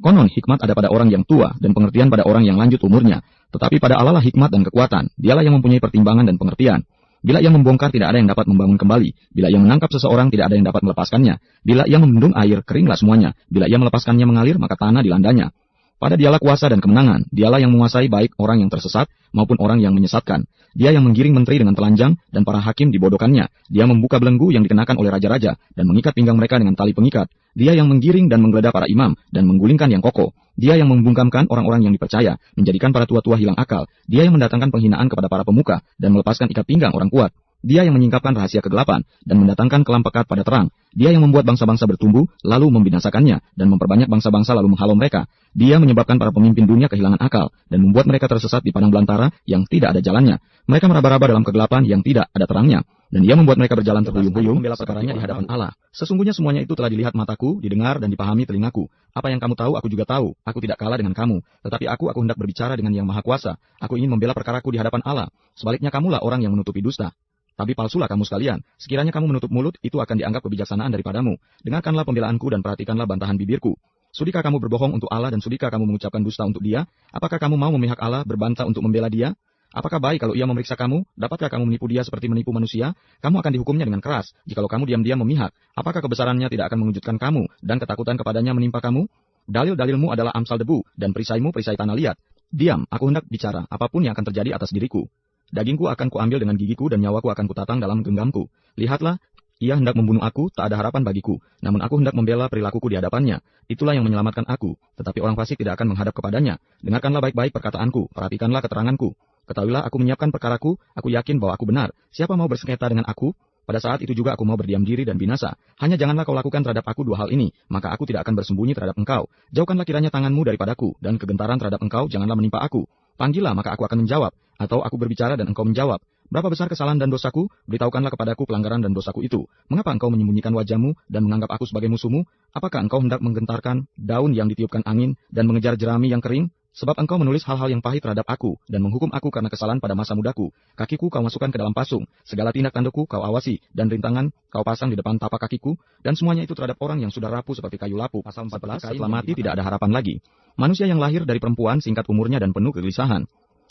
Konon hikmat ada pada orang yang tua, dan pengertian pada orang yang lanjut umurnya. Tetapi pada Allah lah hikmat dan kekuatan. Dialah yang mempunyai pertimbangan dan pengertian. Bila ia membongkar, tidak ada yang dapat membangun kembali. Bila ia menangkap seseorang, tidak ada yang dapat melepaskannya. Bila ia membendung air, keringlah semuanya. Bila ia melepaskannya mengalir, maka tanah dilandanya. Pada dialah kuasa dan kemenangan. Dialah yang menguasai baik orang yang tersesat maupun orang yang menyesatkan. Dia yang menggiring menteri dengan telanjang dan para hakim dibodohkannya. Dia membuka belenggu yang dikenakan oleh raja-raja dan mengikat pinggang mereka dengan tali pengikat. Dia yang menggiring dan menggeledah para imam dan menggulingkan yang kokoh. Dia yang membungkamkan orang-orang yang dipercaya, menjadikan para tua-tua hilang akal. Dia yang mendatangkan penghinaan kepada para pemuka dan melepaskan ikat pinggang orang kuat. Dia yang menyingkapkan rahasia kegelapan dan mendatangkan kelam pekat pada terang. Dia yang membuat bangsa-bangsa bertumbuh, lalu membinasakannya, dan memperbanyak bangsa-bangsa lalu menghalau mereka. Dia menyebabkan para pemimpin dunia kehilangan akal, dan membuat mereka tersesat di padang belantara yang tidak ada jalannya. Mereka meraba-raba dalam kegelapan yang tidak ada terangnya. Dan dia membuat mereka berjalan terhuyung-huyung membela perkaranya di hadapan Allah. Sesungguhnya semuanya itu telah dilihat mataku, didengar dan dipahami telingaku. Apa yang kamu tahu, aku juga tahu. Aku tidak kalah dengan kamu. Tetapi aku hendak berbicara dengan Yang Maha Kuasa. Aku ingin membela perkaraku di hadapan Allah. Sebaliknya kamulah orang yang menutupi dusta. Tapi palsulah kamu sekalian. Sekiranya kamu menutup mulut, itu akan dianggap kebijaksanaan daripadamu. Dengarkanlah pembelaanku dan perhatikanlah bantahan bibirku. Sudikah kamu berbohong untuk Allah dan sudikah kamu mengucapkan dusta untuk Dia? Apakah kamu mau memihak Allah, berbantah untuk membela Dia? Apakah baik kalau Ia memeriksa kamu? Dapatkah kamu menipu Dia seperti menipu manusia? Kamu akan dihukumnya dengan keras. Jikalau kamu diam-diam memihak, apakah kebesarannya tidak akan mengejutkan kamu dan ketakutan kepadanya menimpa kamu? Dalil-dalilmu adalah amsal debu dan perisaimu perisai tanah liat. Diam, aku hendak bicara, apapun yang akan terjadi atas diriku. Dagingku akan kuambil dengan gigiku dan nyawaku akan kutatang dalam genggamku. Lihatlah, ia hendak membunuh aku, tak ada harapan bagiku. Namun aku hendak membela perilakuku di hadapannya. Itulah yang menyelamatkan aku. Tetapi orang fasik tidak akan menghadap kepadanya. Dengarkanlah baik-baik perkataanku, perhatikanlah keteranganku. Ketahuilah aku menyiapkan perkaraku, aku yakin bahwa aku benar. Siapa mau bersengketa dengan aku? Pada saat itu juga aku mau berdiam diri dan binasa. Hanya janganlah kau lakukan terhadap aku dua hal ini, maka aku tidak akan bersembunyi terhadap engkau. Jauhkanlah kiranya tanganmu daripadaku, dan kegentaran terhadap engkau janganlah menimpa aku. Panggillah maka aku akan menjawab, atau aku berbicara dan engkau menjawab. Berapa besar kesalahan dan dosaku? Beritahukanlah kepadaku pelanggaran dan dosaku itu. Mengapa engkau menyembunyikan wajahmu dan menganggap aku sebagai musuhmu? Apakah engkau hendak menggentarkan daun yang ditiupkan angin dan mengejar jerami yang kering? Sebab engkau menulis hal-hal yang pahit terhadap aku dan menghukum aku karena kesalahan pada masa mudaku. Kakiku kau masukkan ke dalam pasung, segala tindak tandukku kau awasi, dan rintangan kau pasang di depan tapak kakiku, dan semuanya itu terhadap orang yang sudah rapuh seperti kayu lapu. Pasal 14, setelah mati tidak ada harapan lagi. Manusia yang lahir dari perempuan singkat umurnya dan penuh kegelisahan.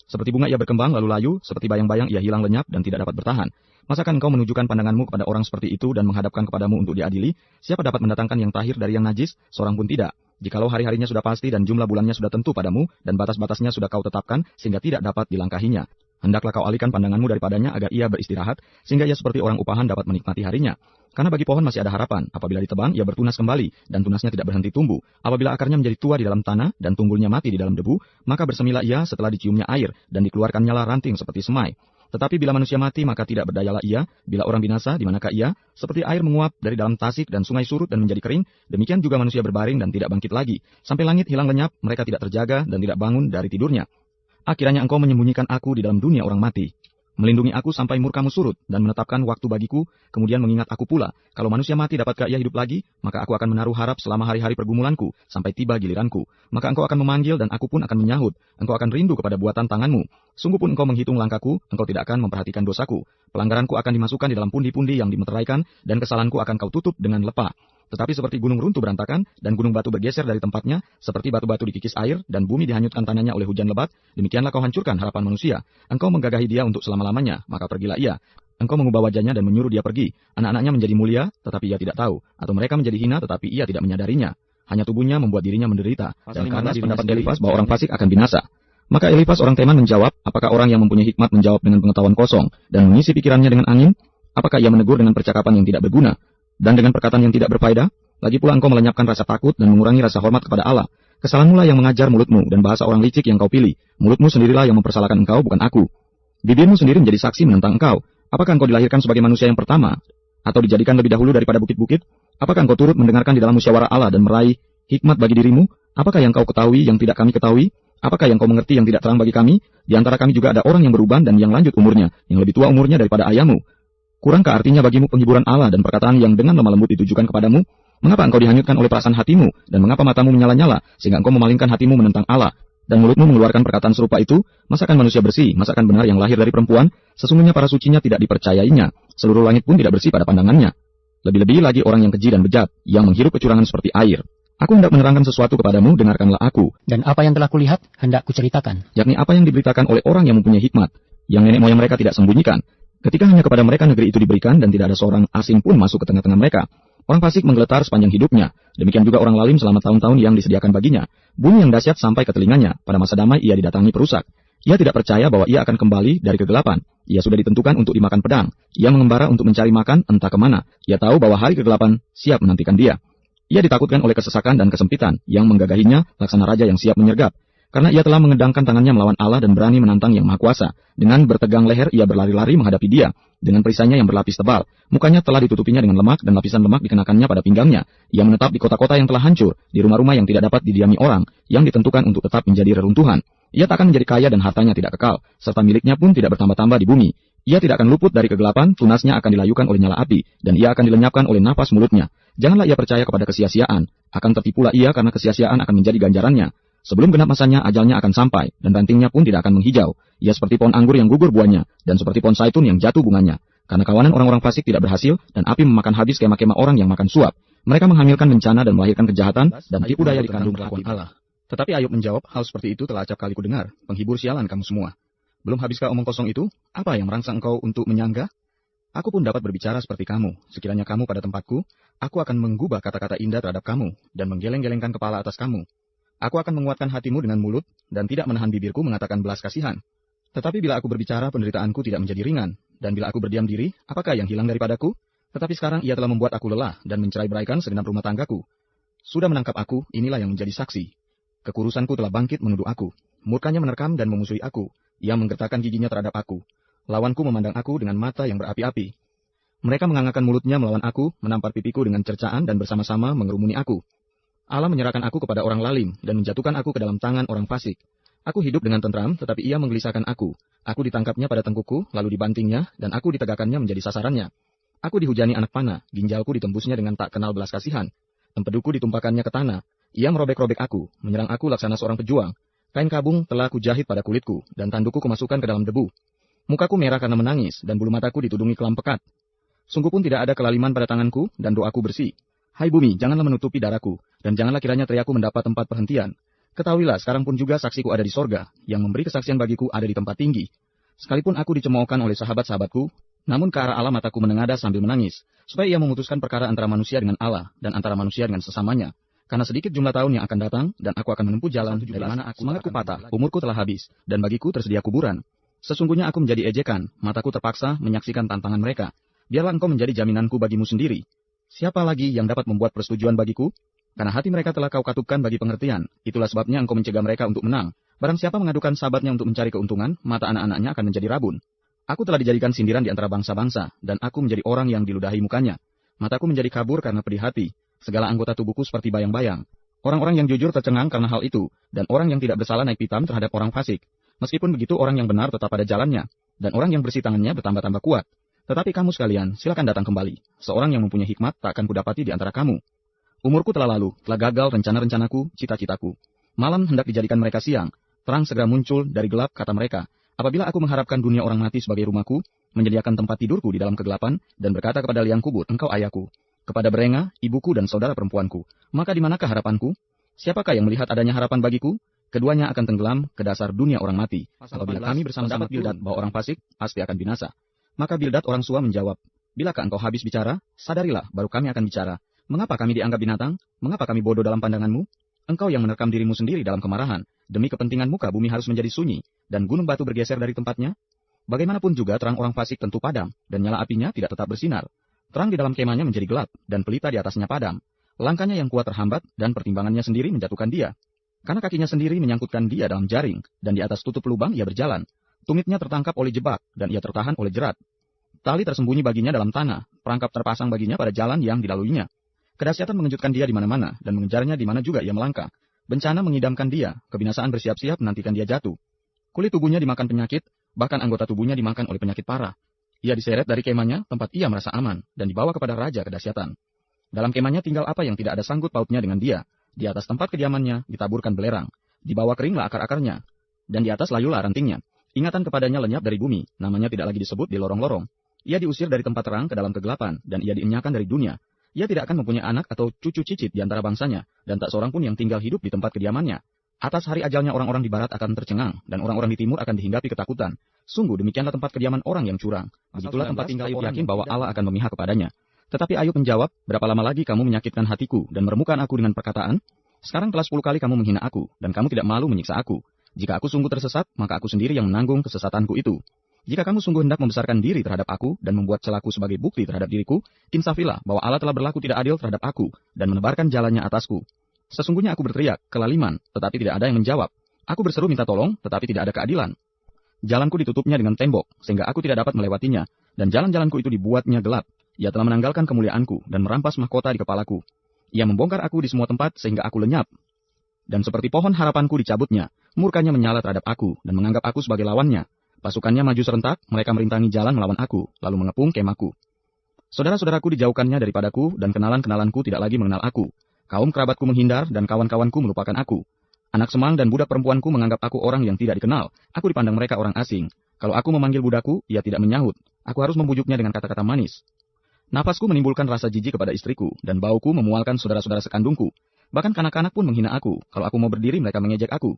Seperti bunga ia berkembang lalu layu, seperti bayang-bayang ia hilang lenyap dan tidak dapat bertahan. Masakan engkau menunjukkan pandanganmu kepada orang seperti itu dan menghadapkan kepadamu untuk diadili? Siapa dapat mendatangkan yang tahir dari yang najis? Seorang pun tidak. Jikalau hari-harinya sudah pasti dan jumlah bulannya sudah tentu padamu, dan batas-batasnya sudah kau tetapkan, sehingga tidak dapat dilangkahinya. Hendaklah kau alihkan pandanganmu daripadanya agar ia beristirahat, sehingga ia seperti orang upahan dapat menikmati harinya. Karena bagi pohon masih ada harapan, apabila ditebang, ia bertunas kembali, dan tunasnya tidak berhenti tumbuh. Apabila akarnya menjadi tua di dalam tanah, dan tunggulnya mati di dalam debu, maka bersemilah ia setelah diciumnya air, dan dikeluarkannya lah ranting seperti semai. Tetapi bila manusia mati, maka tidak berdayalah ia. Bila orang binasa, di manakah ia? Seperti air menguap dari dalam tasik dan sungai surut dan menjadi kering, demikian juga manusia berbaring dan tidak bangkit lagi. Sampai langit hilang lenyap, mereka tidak terjaga dan tidak bangun dari tidurnya. Akhirnya engkau menyembunyikan aku di dalam dunia orang mati. Melindungi aku sampai murkamu surut dan menetapkan waktu bagiku, kemudian mengingat aku pula. Kalau manusia mati dapatkah ia hidup lagi? Maka aku akan menaruh harap selama hari-hari pergumulanku, sampai tiba giliranku. Maka engkau akan memanggil dan aku pun akan menyahut. Engkau akan rindu kepada buatan tanganmu. Sungguh pun engkau menghitung langkahku, engkau tidak akan memperhatikan dosaku. Pelanggaranku akan dimasukkan di dalam pundi-pundi yang dimeteraikan, dan kesalahanku akan kau tutup dengan lepah. Tetapi seperti gunung runtuh berantakan, dan gunung batu bergeser dari tempatnya, seperti batu-batu dikikis air, dan bumi dihanyutkan tanahnya oleh hujan lebat, demikianlah kau hancurkan harapan manusia. Engkau menggagahi dia untuk selama-lamanya, maka pergilah ia. Engkau mengubah wajahnya dan menyuruh dia pergi. Anak-anaknya menjadi mulia, tetapi ia tidak tahu. Atau mereka menjadi hina, tetapi ia tidak menyadarinya. Hanya tubuhnya membuat dirinya menderita. Dan karena pendapat Elifas bahwa orang fasik akan binasa. Maka Elifas orang Teman menjawab, apakah orang yang mempunyai hikmat menjawab dengan pengetahuan kosong, dan mengisi pikirannya dengan angin? Apakah ia menegur dengan percakapan yang tidak berguna, dan dengan perkataan yang tidak berfaedah? Lagi pula engkau melenyapkan rasa takut dan mengurangi rasa hormat kepada Allah. Kesalahanmu lah yang mengajar mulutmu dan bahasa orang licik yang kau pilih. Mulutmu sendirilah yang mempersalahkan engkau, bukan aku. Bibirmu sendiri menjadi saksi menentang engkau. Apakah engkau dilahirkan sebagai manusia yang pertama? Atau dijadikan lebih dahulu daripada bukit-bukit? Apakah engkau turut mendengarkan di dalam musyawarah Allah dan meraih hikmat bagi dirimu? Apakah yang kau ketahui yang tidak kami ketahui? Apakah yang kau mengerti yang tidak terang bagi kami? Di antara kami juga ada orang yang beruban dan yang lanjut umurnya, yang lebih tua umurnya daripada ayahmu. Kurangkah artinya bagimu penghiburan Allah dan perkataan yang dengan lemah lembut ditujukan kepadamu? Mengapa engkau dihanyutkan oleh perasaan hatimu, dan mengapa matamu menyala-nyala, sehingga engkau memalingkan hatimu menentang Allah, dan mulutmu mengeluarkan perkataan serupa itu? Masakan manusia bersih, masakan benar yang lahir dari perempuan? Sesungguhnya para sucinya tidak dipercayainya, seluruh langit pun tidak bersih pada pandangannya. Lebih-lebih lagi orang yang keji dan bejat, yang menghirup kecurangan seperti air. Aku hendak menerangkan sesuatu kepadamu, dengarkanlah aku. Dan apa yang telah kulihat, hendak kuceritakan. Yakni apa yang diberitakan oleh orang yang mempunyai hikmat, yang nenek moyang mereka tidak sembunyikan. Ketika hanya kepada mereka negeri itu diberikan, dan tidak ada seorang asing pun masuk ke tengah-tengah mereka. Orang fasik menggeletar sepanjang hidupnya. Demikian juga orang lalim selama tahun-tahun yang disediakan baginya. Bunyi yang dahsyat sampai ke telinganya. Pada masa damai ia didatangi perusak. Ia tidak percaya bahwa ia akan kembali dari kegelapan. Ia sudah ditentukan untuk dimakan pedang. Ia mengembara untuk mencari makan entah kemana. Ia tahu bahwa hari kegelapan siap menantikan dia. Ia ditakutkan oleh kesesakan dan kesempitan yang menggagahinya laksana raja yang siap menyergap. Karena ia telah mengedangkan tangannya melawan Allah dan berani menantang Yang Maha Kuasa. Dengan bertegang leher, ia berlari-lari menghadapi Dia. Dengan perisainya yang berlapis tebal, mukanya telah ditutupinya dengan lemak dan lapisan lemak dikenakannya pada pinggangnya. Ia menetap di kota-kota yang telah hancur, di rumah-rumah yang tidak dapat didiami orang, yang ditentukan untuk tetap menjadi reruntuhan. Ia tak akan menjadi kaya dan hartanya tidak kekal, serta miliknya pun tidak bertambah-tambah di bumi. Ia tidak akan luput dari kegelapan, tunasnya akan dilayukan oleh nyala api, dan ia akan dilenyapkan oleh napas mulutnya. Janganlah ia percaya kepada kesia-siaan, akan tertipulah ia karena kesia-siaan akan menjadi ganjarannya. Sebelum genap masanya, ajalnya akan sampai, dan rantingnya pun tidak akan menghijau. Ia seperti pohon anggur yang gugur buahnya, dan seperti pohon zaitun yang jatuh bunganya. Karena kawanan orang-orang fasik tidak berhasil, dan api memakan habis kemah-kemah orang yang makan suap. Mereka menghamilkan bencana dan melahirkan kejahatan, dan tipu daya dikandung kelakuan Allah. Tetapi Ayub menjawab, hal seperti itu telah acap kali kudengar, penghibur sialan kamu semua. Belum habiskah omong kosong itu? Apa yang merangsang engkau untuk menyangga? Aku pun dapat berbicara seperti kamu. Sekiranya kamu pada tempatku, aku akan menggubah kata-kata indah terhadap kamu, dan menggeleng-gelengkan kepala atas kamu. Aku akan menguatkan hatimu dengan mulut, dan tidak menahan bibirku mengatakan belas kasihan. Tetapi bila aku berbicara, penderitaanku tidak menjadi ringan. Dan bila aku berdiam diri, apakah yang hilang daripadaku? Tetapi sekarang ia telah membuat aku lelah, dan mencerai-beraikan segenap rumah tanggaku. Sudah menangkap aku, inilah yang menjadi saksi. Kekurusanku telah bangkit menuduh aku. Murkanya menerkam dan memusuhi aku. Ia menggertakkan giginya terhadap aku. Lawanku memandang aku dengan mata yang berapi-api. Mereka mengangakkan mulutnya melawan aku, menampar pipiku dengan cercaan dan bersama-sama mengerumuni aku. Allah menyerahkan aku kepada orang lalim dan menjatuhkan aku ke dalam tangan orang fasik. Aku hidup dengan tentram, tetapi ia menggelisahkan aku. Aku ditangkapnya pada tengkukku, lalu dibantingnya, dan aku ditegakkannya menjadi sasarannya. Aku dihujani anak panah, ginjalku ditembusnya dengan tak kenal belas kasihan. Empeduku ditumpahkannya ke tanah. Ia merobek-robek aku, menyerang aku laksana seorang pejuang. Kain kabung telah kujahit pada kulitku, dan tandukku kumasukkan ke dalam debu. Mukaku merah karena menangis, dan bulu mataku ditudungi kelam pekat. Sungguh pun tidak ada kelaliman pada tanganku, dan doaku bersih. Hai bumi, janganlah menutupi darahku, dan janganlah kiranya teriaku mendapat tempat perhentian. Ketahuilah, sekarang pun juga saksiku ada di sorga, yang memberi kesaksian bagiku ada di tempat tinggi. Sekalipun aku dicemoohkan oleh sahabat-sahabatku, namun ke arah Allah mataku menengadah sambil menangis, supaya ia memutuskan perkara antara manusia dengan Allah, dan antara manusia dengan sesamanya. Karena sedikit jumlah tahun yang akan datang, dan aku akan menempuh jalan dari mana semangatku patah, umurku telah habis, dan bagiku tersedia kuburan. Sesungguhnya aku menjadi ejekan, mataku terpaksa menyaksikan tantangan mereka. Biarlah engkau menjadi jaminanku bagimu sendiri. Siapa lagi yang dapat membuat persetujuan bagiku? Karena hati mereka telah kau katupkan bagi pengertian. Itulah sebabnya engkau mencegah mereka untuk menang. Barang siapa mengadukan sahabatnya untuk mencari keuntungan, mata anak-anaknya akan menjadi rabun. Aku telah dijadikan sindiran di antara bangsa-bangsa, dan aku menjadi orang yang diludahi mukanya. Mataku menjadi kabur karena pedih hati. Segala anggota tubuhku seperti bayang-bayang. Orang-orang yang jujur tercengang karena hal itu, dan orang yang tidak bersalah naik pitam terhadap orang fasik. Meskipun begitu, orang yang benar tetap pada jalannya, dan orang yang bersih tangannya bertambah-tambah kuat. Tetapi kamu sekalian, silakan datang kembali. Seorang yang mempunyai hikmat tak akan kudapati di antara kamu. Umurku telah lalu, telah gagal rencana-rencanaku, cita-citaku. Malam hendak dijadikan mereka siang. Terang segera muncul dari gelap, kata mereka. Apabila aku mengharapkan dunia orang mati sebagai rumahku, menyediakan tempat tidurku di dalam kegelapan, dan berkata kepada liang kubur, engkau ayahku. Kepada Berenga, ibuku dan saudara perempuanku. Maka di manakah harapanku? Siapakah yang melihat adanya harapan bagiku? Keduanya akan tenggelam ke dasar dunia orang mati. Apabila kami bersama-sama Bildad bahwa orang fasik pasti akan binasa. Maka Bildad orang Sua menjawab, bilakah engkau habis bicara? Sadarilah, baru kami akan bicara. Mengapa kami dianggap binatang? Mengapa kami bodoh dalam pandanganmu? Engkau yang menerkam dirimu sendiri dalam kemarahan. Demi kepentingan muka bumi harus menjadi sunyi, dan gunung batu bergeser dari tempatnya. Bagaimanapun juga terang orang fasik tentu padam, dan nyala apinya tidak tetap bersinar. Terang di dalam kemahnya menjadi gelap, dan pelita di atasnya padam. Langkahnya yang kuat terhambat, dan pertimbangannya sendiri menjatuhkan dia. Karena kakinya sendiri menyangkutkan dia dalam jaring, dan di atas tutup lubang ia berjalan. Tumitnya tertangkap oleh jebak, dan ia tertahan oleh jerat. Tali tersembunyi baginya dalam tanah, perangkap terpasang baginya pada jalan yang dilaluinya. Kedahsyatan mengejutkan dia di mana-mana, dan mengejarnya di mana juga ia melangkah. Bencana mengidamkan dia, kebinasaan bersiap-siap menantikan dia jatuh. Kulit tubuhnya dimakan penyakit, bahkan anggota tubuhnya dimakan oleh penyakit parah. Ia diseret dari kemahnya, tempat ia merasa aman, dan dibawa kepada raja kedahsyatan. Dalam kemahnya tinggal apa yang tidak ada sangkut pautnya dengan dia. Di atas tempat kediamannya ditaburkan belerang, di bawah keringlah akar-akarnya, dan di atas layulah rantingnya. Ingatan kepadanya lenyap dari bumi, namanya tidak lagi disebut di lorong-lorong. Ia diusir dari tempat terang ke dalam kegelapan, dan ia dienyahkan dari dunia. Ia tidak akan mempunyai anak atau cucu cicit di antara bangsanya, dan tak seorang pun yang tinggal hidup di tempat kediamannya. Atas hari ajalnya orang-orang di barat akan tercengang, dan orang-orang di timur akan dihinggapi ketakutan. Sungguh demikianlah tempat kediaman orang yang curang. Begitulah tempat tinggal Ayub yakin bahwa Allah akan memihak kepadanya. Tetapi Ayub menjawab, berapa lama lagi kamu menyakitkan hatiku dan meremukkan aku dengan perkataan? Sekarang telah 10 kali kamu menghina aku, dan kamu tidak malu menyiksa aku. Jika aku sungguh tersesat, maka aku sendiri yang menanggung kesesatanku itu. Jika kamu sungguh hendak membesarkan diri terhadap aku dan membuat celaku sebagai bukti terhadap diriku, insafilah bahwa Allah telah berlaku tidak adil terhadap aku dan menebarkan jalannya atasku. Sesungguhnya aku berteriak, kelaliman, tetapi tidak ada yang menjawab. Aku berseru minta tolong, tetapi tidak ada keadilan. Jalanku ditutupnya dengan tembok, sehingga aku tidak dapat melewatinya, dan jalan-jalanku itu dibuatnya gelap. Ia telah menanggalkan kemuliaanku dan merampas mahkota di kepalaku. Ia membongkar aku di semua tempat sehingga aku lenyap. Dan seperti pohon harapanku dicabutnya, murkanya menyala terhadap aku dan menganggap aku sebagai lawannya. Pasukannya maju serentak, mereka merintangi jalan melawan aku, lalu mengepung kemahku. Saudara-saudaraku dijauhkannya daripadaku, dan kenalan-kenalanku tidak lagi mengenal aku. Kaum kerabatku menghindar, dan kawan-kawanku melupakan aku. Anak semang dan budak perempuanku menganggap aku orang yang tidak dikenal. Aku dipandang mereka orang asing. Kalau aku memanggil budakku, ia tidak menyahut. Aku harus membujuknya dengan kata-kata manis. Nafasku menimbulkan rasa jijik kepada istriku, dan bauku memualkan saudara-saudara sekandungku. Bahkan kanak-kanak pun menghina aku. Kalau aku mau berdiri, mereka mengejek aku.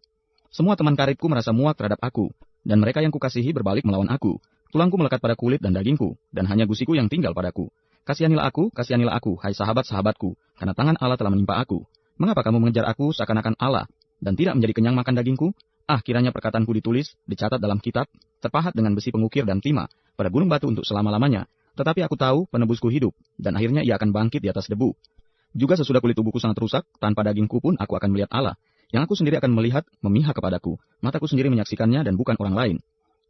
Semua teman karibku merasa muak terhadap aku, dan mereka yang kukasihi berbalik melawan aku. Tulangku melekat pada kulit dan dagingku, dan hanya gusiku yang tinggal padaku. Kasihanilah aku, hai sahabat-sahabatku, karena tangan Allah telah menimpa aku. Mengapa kamu mengejar aku seakan-akan Allah, dan tidak menjadi kenyang makan dagingku? Kiranya perkataanku ditulis, dicatat dalam kitab, terpahat dengan besi pengukir dan timah, pada gunung batu untuk selama-lamanya. Tetapi aku tahu penebusku hidup, dan akhirnya ia akan bangkit di atas debu. Juga sesudah kulit tubuhku sangat rusak, tanpa dagingku pun aku akan melihat Allah, yang aku sendiri akan melihat memihak kepadaku. Mataku sendiri menyaksikannya dan bukan orang lain.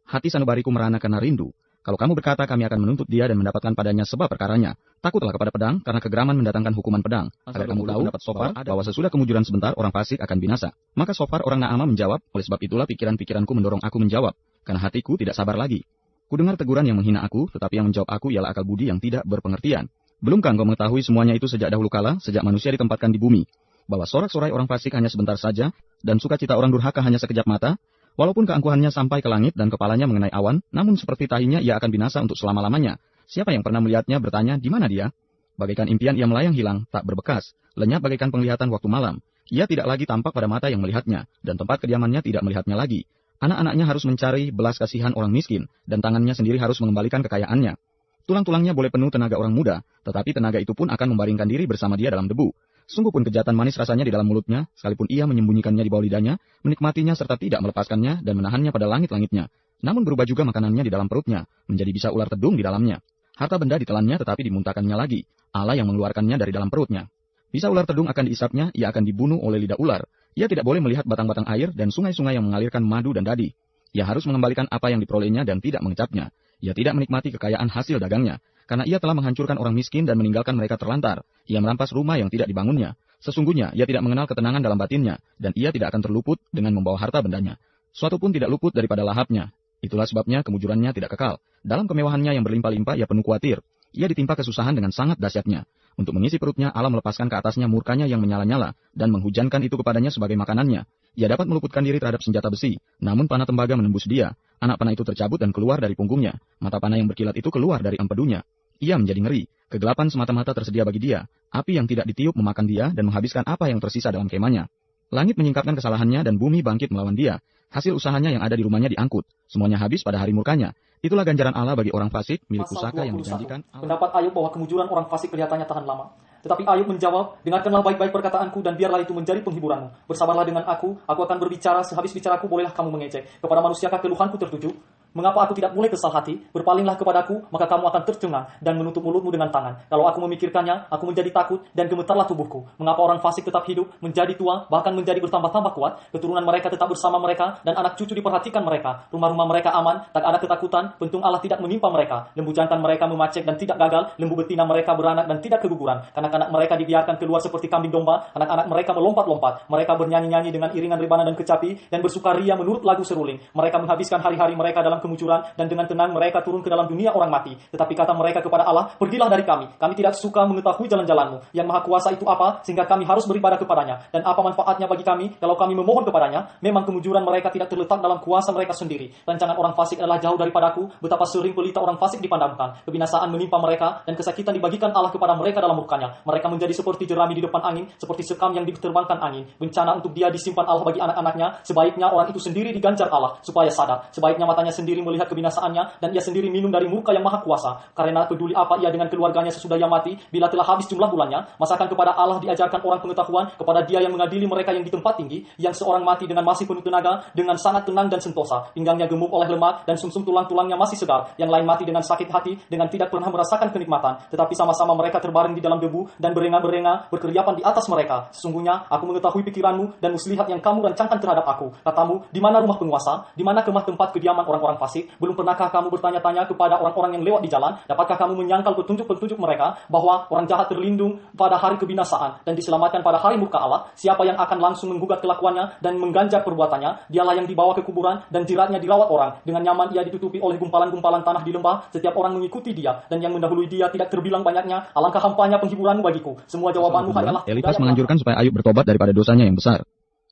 Hati sanubariku merana karena rindu. Kalau kamu berkata kami akan menuntut dia dan mendapatkan padanya sebab perkaranya, takutlah kepada pedang, karena kegeraman mendatangkan hukuman pedang. Agar kamu tahu, Sofar, bahwa sesudah kemujuran sebentar orang fasik akan binasa. Maka Sofar orang Naamah menjawab, oleh sebab itulah pikiran-pikiranku mendorong aku menjawab, karena hatiku tidak sabar lagi. Kudengar teguran yang menghina aku, tetapi yang menjawab aku ialah akal budi yang tidak berpengertian. Belumkah engkau mengetahui semuanya itu sejak dahulu kala, sejak manusia ditempatkan di bumi, bahwa sorak-sorai orang fasik hanya sebentar saja, dan sukacita orang durhaka hanya sekejap mata? Walaupun keangkuhannya sampai ke langit dan kepalanya mengenai awan, namun seperti tahinya ia akan binasa untuk selama-lamanya. Siapa yang pernah melihatnya bertanya, di mana dia? Bagaikan impian ia melayang hilang, tak berbekas, lenyap bagaikan penglihatan waktu malam. Ia tidak lagi tampak pada mata yang melihatnya, dan tempat kediamannya tidak melihatnya lagi. Anak-anaknya harus mencari belas kasihan orang miskin, dan tangannya sendiri harus mengembalikan kekayaannya. Tulang-tulangnya boleh penuh tenaga orang muda, tetapi tenaga itu pun akan membaringkan diri bersama dia dalam debu. Sungguh pun kejahatan manis rasanya di dalam mulutnya, sekalipun ia menyembunyikannya di bawah lidahnya, menikmatinya serta tidak melepaskannya dan menahannya pada langit-langitnya. Namun berubah juga makanannya di dalam perutnya, menjadi bisa ular tedung di dalamnya. Harta benda ditelannya tetapi dimuntahkannya lagi, Allah yang mengeluarkannya dari dalam perutnya. Bisa ular tedung akan diisapnya, ia akan dibunuh oleh lidah ular. Ia tidak boleh melihat batang-batang air dan sungai-sungai yang mengalirkan madu dan dadi. Ia harus mengembalikan apa yang diperolehnya dan tidak mengecapnya. Ia tidak menikmati kekayaan hasil dagangnya, karena ia telah menghancurkan orang miskin dan meninggalkan mereka terlantar. Ia merampas rumah yang tidak dibangunnya. Sesungguhnya, ia tidak mengenal ketenangan dalam batinnya, dan ia tidak akan terluput dengan membawa harta bendanya. Suatu pun tidak luput daripada lahapnya. Itulah sebabnya kemujurannya tidak kekal. Dalam kemewahannya yang berlimpah-limpah, ia penuh khawatir. Ia ditimpa kesusahan dengan sangat dahsyatnya. Untuk mengisi perutnya, Allah melepaskan ke atasnya murkanya yang menyala-nyala, dan menghujankan itu kepadanya sebagai makanannya. Ia dapat meluputkan diri terhadap senjata besi, namun panah tembaga menembus dia. Anak panah itu tercabut dan keluar dari punggungnya. Mata panah yang berkilat itu keluar dari empedunya. Ia menjadi ngeri. Kegelapan semata-mata tersedia bagi dia. Api yang tidak ditiup memakan dia dan menghabiskan apa yang tersisa dalam kemahnya. Langit menyingkapkan kesalahannya dan bumi bangkit melawan dia. Hasil usahanya yang ada di rumahnya diangkut. Semuanya habis pada hari murkanya. Itulah ganjaran Allah bagi orang fasik, milik pusaka yang dijanjikan. Pendapat Ayub bahwa kemujuran orang fasik kelihatannya tahan lama. Tetapi Ayub menjawab, dengarkanlah baik-baik perkataanku dan biarlah itu menjadi penghiburanmu. Bersabarlah dengan aku akan berbicara, sehabis bicaraku bolehlah kamu mengejek. Kepada manusiakah keluhanku tertuju? Mengapa aku tidak boleh kesal hati? Berpalinglah kepadaku, maka kamu akan tercengang dan menutup mulutmu dengan tangan. Kalau aku memikirkannya, aku menjadi takut dan gemetarlah tubuhku. Mengapa orang fasik tetap hidup, menjadi tua, bahkan menjadi bertambah-tambah kuat? Keturunan mereka tetap bersama mereka dan anak cucu diperhatikan mereka. Rumah-rumah mereka aman, tak ada ketakutan, pentung Allah tidak menimpa mereka. Lembu jantan mereka memacek dan tidak gagal, lembu betina mereka beranak dan tidak keguguran. Kanak-kanak mereka dibiarkan keluar seperti kambing domba, anak-anak mereka melompat-lompat. Mereka bernyanyi-nyanyi dengan iringan rebana dan kecapi dan bersukaria menurut lagu seruling. Mereka menghabiskan hari-hari mereka dalam kemujuran dan dengan tenang mereka turun ke dalam dunia orang mati. Tetapi kata mereka kepada Allah, pergilah dari kami. Kami tidak suka mengetahui jalan-jalan-Mu. Yang Maha Kuasa itu apa sehingga kami harus beribadah kepadanya? Dan apa manfaatnya bagi kami kalau kami memohon kepadanya? Memang kemujuran mereka tidak terletak dalam kuasa mereka sendiri. Rancangan orang fasik adalah jauh daripadaku. Betapa sering pelita orang fasik dipandangkan. Kebinasaan menimpa mereka dan kesakitan dibagikan Allah kepada mereka dalam murkanya. Mereka menjadi seperti jerami di depan angin, seperti sekam yang diterbangkan angin. Bencana untuk dia disimpan Allah bagi anak-anaknya. Sebaiknya orang itu sendiri diganjar Allah supaya sadar. Sebaiknya matanya sendiri sendiri melihat kebinasaannya dan ia sendiri minum dari murka yang maha kuasa. Karena peduli apa ia dengan keluarganya sesudah ia mati, bila telah habis jumlah bulannya, masakan kepada Allah diajarkan orang pengetahuan, kepada dia yang mengadili mereka yang di tempat tinggi, yang seorang mati dengan masih penuh tenaga, dengan sangat tenang dan sentosa, pinggangnya gemuk oleh lemak dan sumsum tulang-tulangnya masih segar, yang lain mati dengan sakit hati, dengan tidak pernah merasakan kenikmatan, tetapi sama-sama mereka terbaring di dalam debu dan berengah-berengah, berkeriapan di atas mereka. Sesungguhnya aku mengetahui pikiranmu dan muslihat yang kamu rancangkan terhadap aku. Katamu, di mana rumah penguasa? Di mana kemah tempat kediaman orang-orang fasik? Belum pernahkah kamu bertanya-tanya kepada orang-orang yang lewat di jalan? Dapatkah kamu menyangkal petunjuk-petunjuk mereka bahwa orang jahat terlindung pada hari kebinasaan dan diselamatkan pada hari murka Allah? Siapa yang akan langsung menggugat kelakuannya dan mengganjar perbuatannya? Dialah yang dibawa ke kuburan dan jiratnya dirawat orang. Dengan nyaman ia ditutupi oleh gumpalan-gumpalan tanah di lembah. Setiap orang mengikuti dia, dan yang mendahului dia tidak terbilang banyaknya. Alangkah hampanya penghiburanmu bagiku. Semua jawabanmu hanyalah Elifas menganjurkan supaya Ayub bertobat daripada dosanya yang besar.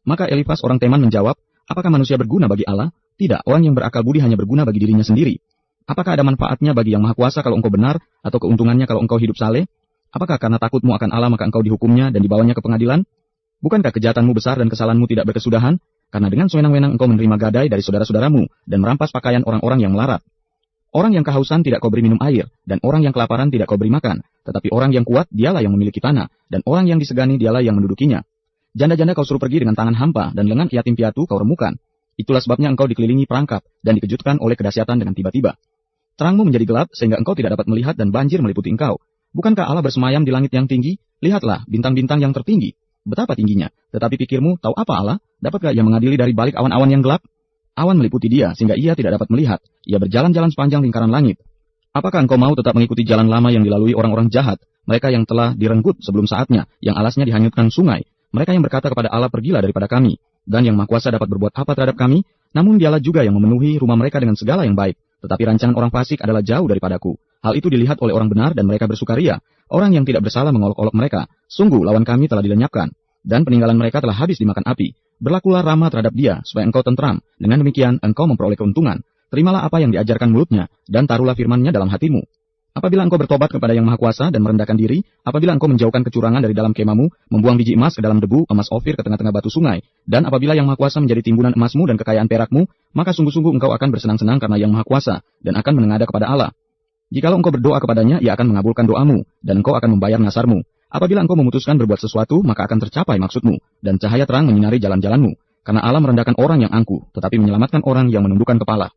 Maka Elifas orang Teman menjawab, apakah manusia berguna bagi Allah? Tidak, orang yang berakal budi hanya berguna bagi dirinya sendiri. Apakah ada manfaatnya bagi Yang Maha Kuasa kalau engkau benar, atau keuntungannya kalau engkau hidup saleh? Apakah karena takutmu akan Allah maka engkau dihukumnya dan dibawanya ke pengadilan? Bukankah kejahatanmu besar dan kesalahanmu tidak berkesudahan? Karena dengan sewenang-wenang engkau menerima gadai dari saudara-saudaramu dan merampas pakaian orang-orang yang melarat. Orang yang kehausan tidak kau beri minum air, dan orang yang kelaparan tidak kau beri makan. Tetapi orang yang kuat dialah yang memiliki tanah, dan orang yang disegani dialah yang mendudukinya. Janda-janda kau suruh pergi dengan tangan hampa, dan lengan yatim piatu kau remukan. Itulah sebabnya engkau dikelilingi perangkap, dan dikejutkan oleh kedahsyatan dengan tiba-tiba. Terangmu menjadi gelap, sehingga engkau tidak dapat melihat dan banjir meliputi engkau. Bukankah Allah bersemayam di langit yang tinggi? Lihatlah, bintang-bintang yang tertinggi. Betapa tingginya. Tetapi pikirmu, tahu apa Allah? Dapatkah ia mengadili dari balik awan-awan yang gelap? Awan meliputi dia, sehingga ia tidak dapat melihat. Ia berjalan-jalan sepanjang lingkaran langit. Apakah engkau mau tetap mengikuti jalan lama yang dilalui orang-orang jahat? Mereka yang telah direnggut sebelum saatnya, yang alasnya dihanyutkan sungai. Mereka yang berkata kepada Allah, pergilah daripada kami. Dan Yang Maha Kuasa dapat berbuat apa terhadap kami? Namun dialah juga yang memenuhi rumah mereka dengan segala yang baik. Tetapi rancangan orang fasik adalah jauh daripadaku. Hal itu dilihat oleh orang benar dan mereka bersukaria. Orang yang tidak bersalah mengolok-olok mereka. Sungguh lawan kami telah dilenyapkan. Dan peninggalan mereka telah habis dimakan api. Berlakulah ramah terhadap dia, supaya engkau tentram. Dengan demikian, engkau memperoleh keuntungan. Terimalah apa yang diajarkan mulutnya, dan taruhlah firman-Nya dalam hatimu. Apabila engkau bertobat kepada Yang Maha Kuasa dan merendahkan diri, apabila engkau menjauhkan kecurangan dari dalam kemamu, membuang biji emas ke dalam debu, emas Ofir ke tengah-tengah batu sungai, dan apabila Yang Maha Kuasa menjadi timbunan emasmu dan kekayaan perakmu, maka sungguh-sungguh engkau akan bersenang-senang karena Yang Maha Kuasa, dan akan menengadah kepada Allah. Jikalau engkau berdoa kepadanya, ia akan mengabulkan doamu, dan engkau akan membayar nasarmu. Apabila engkau memutuskan berbuat sesuatu, maka akan tercapai maksudmu, dan cahaya terang menyinari jalan-jalanmu. Karena Allah merendahkan orang yang angkuh, tetapi menyelamatkan orang yang menundukkan kepala.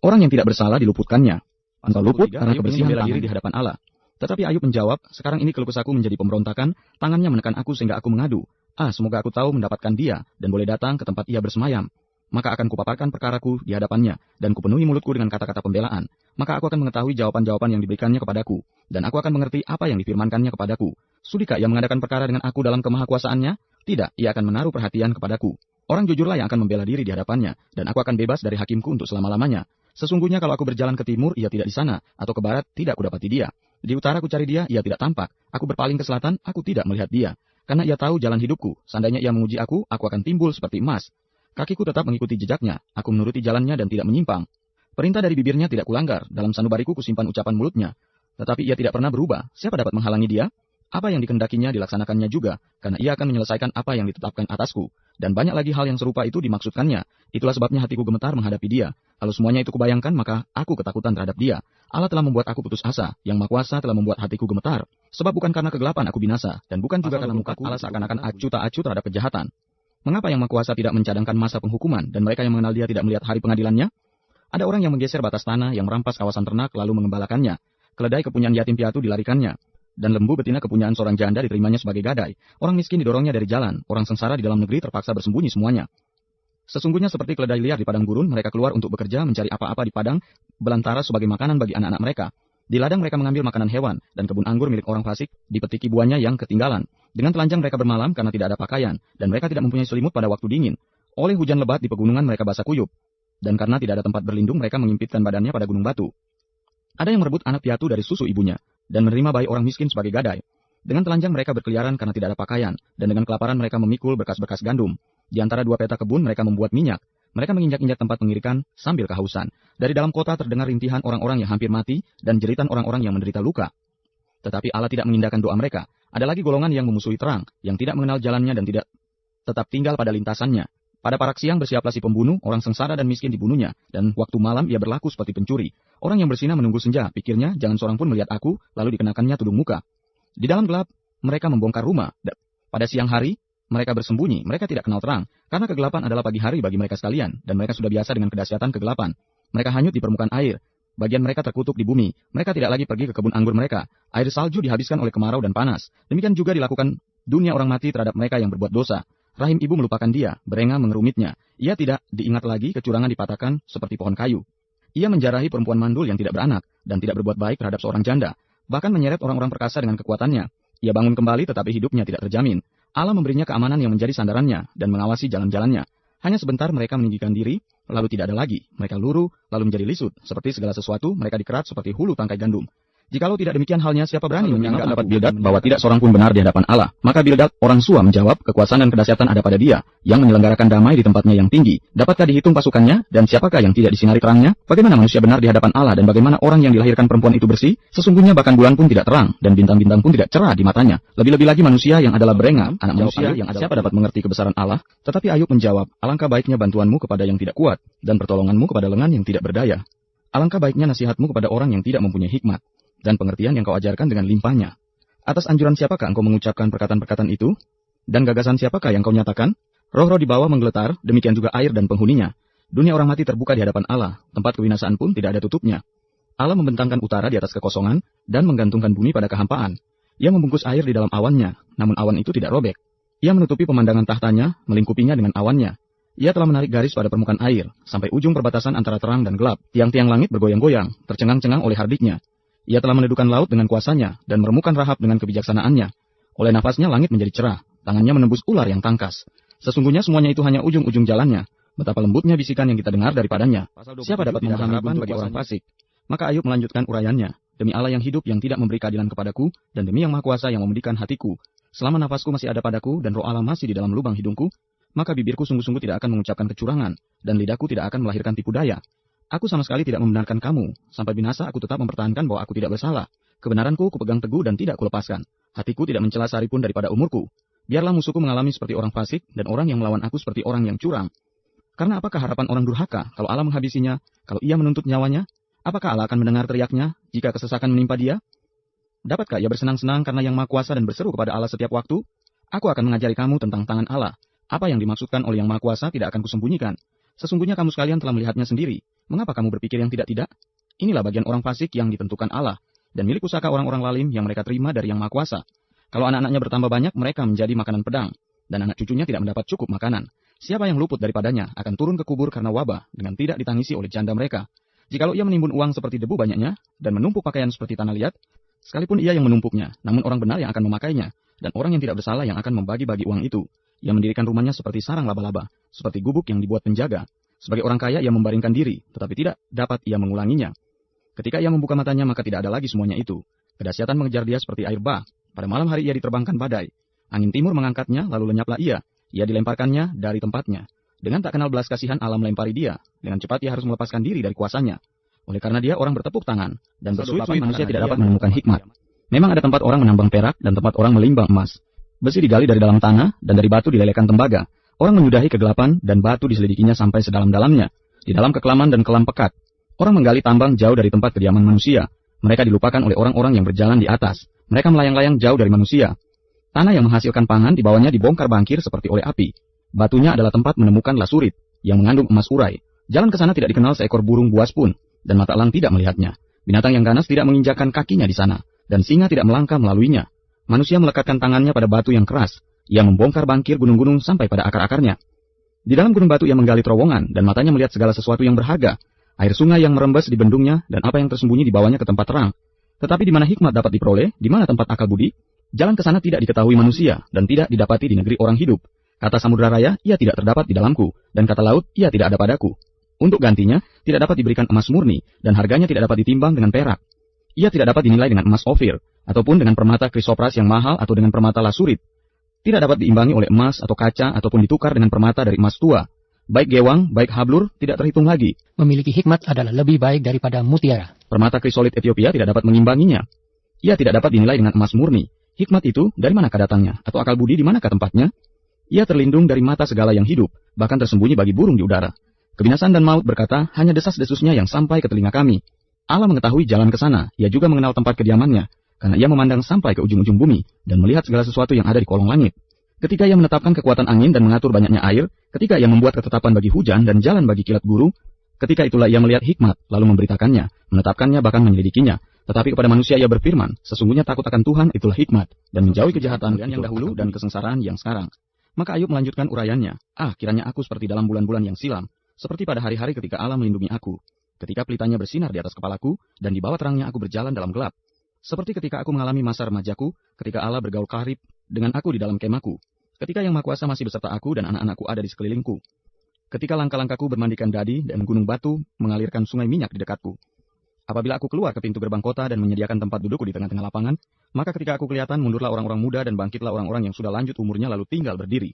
Orang yang tidak bersalah diluputkannya. Engkau luput karena kebersihan bela diri di hadapan Allah. Tetapi Ayub menjawab, sekarang ini keluh kesahku menjadi pemberontakan, tangannya menekan aku sehingga aku mengadu. Semoga aku tahu mendapatkan dia, dan boleh datang ke tempat ia bersemayam. Maka akan kupaparkan perkaraku di hadapannya, dan kupenuhi mulutku dengan kata-kata pembelaan. Maka aku akan mengetahui jawaban-jawaban yang diberikannya kepadaku, dan aku akan mengerti apa yang difirmankannya kepadaku. Sudikah ia mengadakan perkara dengan aku dalam kemahakuasaannya? Tidak, ia akan menaruh perhatian kepadaku. Orang jujurlah yang akan membela diri di hadapannya, dan aku akan bebas dari hakimku untuk selama-lamanya. Sesungguhnya kalau aku berjalan ke timur, ia tidak di sana, atau ke barat, tidak kudapati dia. Di utara aku cari dia, ia tidak tampak. Aku berpaling ke selatan, aku tidak melihat dia. Karena ia tahu jalan hidupku, seandainya ia menguji aku akan timbul seperti emas. Kakiku tetap mengikuti jejaknya, aku menuruti jalannya dan tidak menyimpang. Perintah dari bibirnya tidak kulanggar, dalam sanubariku kusimpan ucapan mulutnya. Tetapi ia tidak pernah berubah, siapa dapat menghalangi dia? Apa yang dikehendakinya dilaksanakannya juga, karena ia akan menyelesaikan apa yang ditetapkan atasku. Dan banyak lagi hal yang serupa itu dimaksudkannya. Itulah sebabnya hatiku gemetar menghadapi dia. Kalau semuanya itu kubayangkan, maka aku ketakutan terhadap dia. Allah telah membuat aku putus asa, Yang Maha Kuasa telah membuat hatiku gemetar. Sebab bukan karena kegelapan aku binasa, dan bukan juga karena mukaku Allah seakan-akan acuh tak acuh terhadap kejahatan. Mengapa Yang Maha Kuasa tidak mencadangkan masa penghukuman, dan mereka yang mengenal dia tidak melihat hari pengadilannya? Ada orang yang menggeser batas tanah, yang merampas kawasan ternak lalu mengembalakannya. Keledai kepunyaan yatim piatu dilarikannya. Dan lembu betina kepunyaan seorang janda diterimanya sebagai gadai. Orang miskin didorongnya dari jalan, orang sengsara di dalam negeri terpaksa bersembunyi semuanya. Sesungguhnya seperti keledai liar di padang gurun, mereka keluar untuk bekerja mencari apa-apa di padang, belantara sebagai makanan bagi anak-anak mereka. Di ladang mereka mengambil makanan hewan, dan kebun anggur milik orang fasik dipetiki buahnya yang ketinggalan. Dengan telanjang mereka bermalam karena tidak ada pakaian, dan mereka tidak mempunyai selimut pada waktu dingin. Oleh hujan lebat di pegunungan mereka basah kuyup, dan karena tidak ada tempat berlindung mereka mengimpitkan badannya pada gunung batu. Ada yang merebut anak piatu dari susu ibunya, dan menerima bayi orang miskin sebagai gadai. Dengan telanjang mereka berkeliaran karena tidak ada pakaian, dan dengan kelaparan mereka memikul berkas-berkas gandum. Di antara dua peta kebun mereka membuat minyak. Mereka menginjak-injak tempat pengirikan sambil kehausan. Dari dalam kota terdengar rintihan orang-orang yang hampir mati dan jeritan orang-orang yang menderita luka. Tetapi Allah tidak mengindahkan doa mereka. Ada lagi golongan yang memusuhi terang, yang tidak mengenal jalannya dan tidak tetap tinggal pada lintasannya. Pada parak siang bersiaplah si pembunuh, orang sengsara dan miskin dibunuhnya, dan waktu malam ia berlaku seperti pencuri. Orang yang bersinah menunggu senja, pikirnya jangan seorang pun melihat aku, lalu dikenakannya tudung muka. Di dalam gelap, mereka membongkar rumah. Pada siang hari, mereka bersembunyi, mereka tidak kenal terang, karena kegelapan adalah pagi hari bagi mereka sekalian, dan mereka sudah biasa dengan kedahsyatan kegelapan. Mereka hanyut di permukaan air, bagian mereka terkutuk di bumi, mereka tidak lagi pergi ke kebun anggur mereka. Air salju dihabiskan oleh kemarau dan panas, demikian juga dilakukan dunia orang mati terhadap mereka yang berbuat dosa. Rahim ibu melupakan dia, berenga mengerumitnya. Ia tidak diingat lagi, kecurangan dipatahkan seperti pohon kayu. Ia menjarahi perempuan mandul yang tidak beranak, dan tidak berbuat baik terhadap seorang janda, bahkan menyeret orang-orang perkasa dengan kekuatannya. Ia bangun kembali tetapi hidupnya tidak terjamin. Allah memberinya keamanan yang menjadi sandarannya, dan mengawasi jalan-jalannya. Hanya sebentar mereka meninggikan diri, lalu tidak ada lagi. Mereka luruh, lalu menjadi lisut. Seperti segala sesuatu, mereka dikerat seperti hulu tangkai gandum. Jikalau tidak demikian halnya, siapa berani menyanggap pendapat Bildad bahwa tidak seorang pun benar di hadapan Allah? Maka Bildad, orang Sua, menjawab, kekuasaan dan kedahsyatan ada pada dia, yang menyelenggarakan damai di tempatnya yang tinggi. Dapatkah dihitung pasukannya, dan siapakah yang tidak disinari terangnya? Bagaimana manusia benar di hadapan Allah, dan bagaimana orang yang dilahirkan perempuan itu bersih? Sesungguhnya bahkan bulan pun tidak terang, dan bintang-bintang pun tidak cerah di matanya. Lebih-lebih lagi manusia yang adalah berenga, anak manusia yang siapa dapat mengerti kebesaran Allah? Tetapi Ayub menjawab, alangkah baiknya bantuanmu kepada yang tidak kuat, dan pertolonganmu kepada lengan yang tidak berdaya. Alangkah baiknya nasihatmu kepada orang yang tidak mempunyai hikmat, dan pengertian yang kau ajarkan dengan limpahnya. Atas anjuran siapakah engkau mengucapkan perkataan-perkataan itu? Dan gagasan siapakah yang kau nyatakan? Roh-roh di bawah menggeletar, demikian juga air dan penghuninya. Dunia orang mati terbuka di hadapan Allah, tempat kebinasaan pun tidak ada tutupnya. Allah membentangkan utara di atas kekosongan, dan menggantungkan bumi pada kehampaan. Ia membungkus air di dalam awannya, namun awan itu tidak robek. Ia menutupi pemandangan tahtanya, melingkupinya dengan awannya. Ia telah menarik garis pada permukaan air, sampai ujung perbatasan antara terang dan gelap. Tiang-tiang langit bergoyang-goyang, tercengang-cengang oleh hardiknya. Ia telah meneduhkan laut dengan kuasanya, dan meremukan Rahab dengan kebijaksanaannya. Oleh nafasnya langit menjadi cerah, tangannya menembus ular yang tangkas. Sesungguhnya semuanya itu hanya ujung-ujung jalannya. Betapa lembutnya bisikan yang kita dengar daripadanya. Siapa dapat memahami bagi orang fasik? Maka Ayub melanjutkan uraiannya. Demi Allah yang hidup yang tidak memberi keadilan kepadaku, dan demi yang Maha Kuasa yang memedikan hatiku. Selama nafasku masih ada padaku, dan roh Allah masih di dalam lubang hidungku, maka bibirku sungguh-sungguh tidak akan mengucapkan kecurangan, dan lidahku tidak akan melahirkan tipu daya. Aku sama sekali tidak membenarkan kamu. Sampai binasa aku tetap mempertahankan bahwa aku tidak bersalah. Kebenaranku kupegang teguh dan tidak kulepaskan. Hatiku tidak mencela sari pun daripada umurku. Biarlah musuhku mengalami seperti orang fasik, dan orang yang melawan aku seperti orang yang curang. Karena apakah harapan orang durhaka kalau Allah menghabisinya, kalau ia menuntut nyawanya? Apakah Allah akan mendengar teriaknya jika kesesakan menimpa dia? Dapatkah ia bersenang-senang karena yang Maha Kuasa dan berseru kepada Allah setiap waktu? Aku akan mengajari kamu tentang tangan Allah. Apa yang dimaksudkan oleh yang Maha Kuasa tidak akan kusembunyikan. Sesungguhnya kamu sekalian telah melihatnya sendiri. Mengapa kamu berpikir yang tidak-tidak? Inilah bagian orang fasik yang ditentukan Allah, dan milik pusaka orang-orang lalim yang mereka terima dari yang Maha Kuasa. Kalau anak-anaknya bertambah banyak, mereka menjadi makanan pedang, dan anak cucunya tidak mendapat cukup makanan. Siapa yang luput daripadanya akan turun ke kubur karena wabah, dengan tidak ditangisi oleh janda mereka. Jikalau ia menimbun uang seperti debu banyaknya, dan menumpuk pakaian seperti tanah liat, sekalipun ia yang menumpuknya, namun orang benar yang akan memakainya, dan orang yang tidak bersalah yang akan membagi-bagi uang itu. Ia mendirikan rumahnya seperti sarang laba-laba, seperti gubuk yang dibuat penjaga. Sebagai orang kaya, ia membaringkan diri, tetapi tidak dapat ia mengulanginya. Ketika ia membuka matanya, maka tidak ada lagi semuanya itu. Kedahsyatan mengejar dia seperti air bah. Pada malam hari ia diterbangkan badai. Angin timur mengangkatnya, lalu lenyaplah ia. Ia dilemparkannya dari tempatnya. Dengan tak kenal belas kasihan Allah melempari dia. Dengan cepat ia harus melepaskan diri dari kuasanya. Oleh karena dia orang bertepuk tangan, dan bersuit-suit manusia tidak dapat menemukan hikmat. Memang ada tempat orang menambang perak, dan tempat orang melimbang emas. Besi digali dari dalam tanah, dan dari batu dilelehkan tembaga. Orang menyudahi kegelapan, dan batu diselidikinya sampai sedalam-dalamnya. Di dalam kekelaman dan kelam pekat. Orang menggali tambang jauh dari tempat kediaman manusia. Mereka dilupakan oleh orang-orang yang berjalan di atas. Mereka melayang-layang jauh dari manusia. Tanah yang menghasilkan pangan di bawahnya dibongkar bangkir seperti oleh api. Batunya adalah tempat menemukan lasurit, yang mengandung emas urai. Jalan ke sana tidak dikenal seekor burung buas pun, dan mata elang tidak melihatnya. Binatang yang ganas tidak menginjakkan kakinya di sana, dan singa tidak melangkah melaluinya. Manusia melekatkan tangannya pada batu yang keras. Ia membongkar bangkir gunung-gunung sampai pada akar-akarnya. Di dalam gunung batu ia menggali terowongan, dan matanya melihat segala sesuatu yang berharga. Air sungai yang merembes di bendungnya, dan apa yang tersembunyi di bawahnya ke tempat terang. Tetapi di mana hikmat dapat diperoleh, di mana tempat akal budi? Jalan ke sana tidak diketahui manusia, dan tidak didapati di negeri orang hidup. Kata samudera raya, ia tidak terdapat di dalamku, dan kata laut, ia tidak ada padaku. Untuk gantinya, tidak dapat diberikan emas murni, dan harganya tidak dapat ditimbang dengan perak. Ia tidak dapat dinilai dengan emas ofir, ataupun dengan permata krisopras yang mahal, atau dengan permata lasurit. Tidak dapat diimbangi oleh emas atau kaca, ataupun ditukar dengan permata dari emas tua. Baik gewang, baik hablur, tidak terhitung lagi. Memiliki hikmat adalah lebih baik daripada mutiara. Permata krisolit Ethiopia tidak dapat mengimbanginya. Ia tidak dapat dinilai dengan emas murni. Hikmat itu, dari manakah datangnya? Atau akal budi di manakah tempatnya? Ia terlindung dari mata segala yang hidup, bahkan tersembunyi bagi burung di udara. Kebinasaan dan maut berkata, hanya desas-desusnya yang sampai ke telinga kami. Allah mengetahui jalan ke sana, ia juga mengenal tempat kediamannya, karena ia memandang sampai ke ujung-ujung bumi, dan melihat segala sesuatu yang ada di kolong langit. Ketika ia menetapkan kekuatan angin dan mengatur banyaknya air, ketika ia membuat ketetapan bagi hujan dan jalan bagi kilat guru, ketika itulah ia melihat hikmat, lalu memberitakannya, menetapkannya bahkan menyelidikinya. Tetapi kepada manusia ia berfirman, sesungguhnya takut akan Tuhan itulah hikmat, dan menjauhi kejahatan yang dahulu dan kesengsaraan yang sekarang. Maka Ayub melanjutkan uraiannya, kiranya aku seperti dalam bulan-bulan yang silam, seperti pada hari-hari ketika Allah melindungi aku, ketika pelitanya bersinar di atas kepalaku, dan di bawah terangnya aku berjalan dalam gelap. Seperti ketika aku mengalami masa remajaku, ketika Allah bergaul karib dengan aku di dalam kemahku, ketika Yang Maha Kuasa masih beserta aku dan anak-anakku ada di sekelilingku, ketika langkah-langkahku bermandikan dadi dan gunung batu mengalirkan sungai minyak di dekatku. Apabila aku keluar ke pintu gerbang kota dan menyediakan tempat dudukku di tengah-tengah lapangan, maka ketika aku kelihatan mundurlah orang-orang muda dan bangkitlah orang-orang yang sudah lanjut umurnya lalu tinggal berdiri.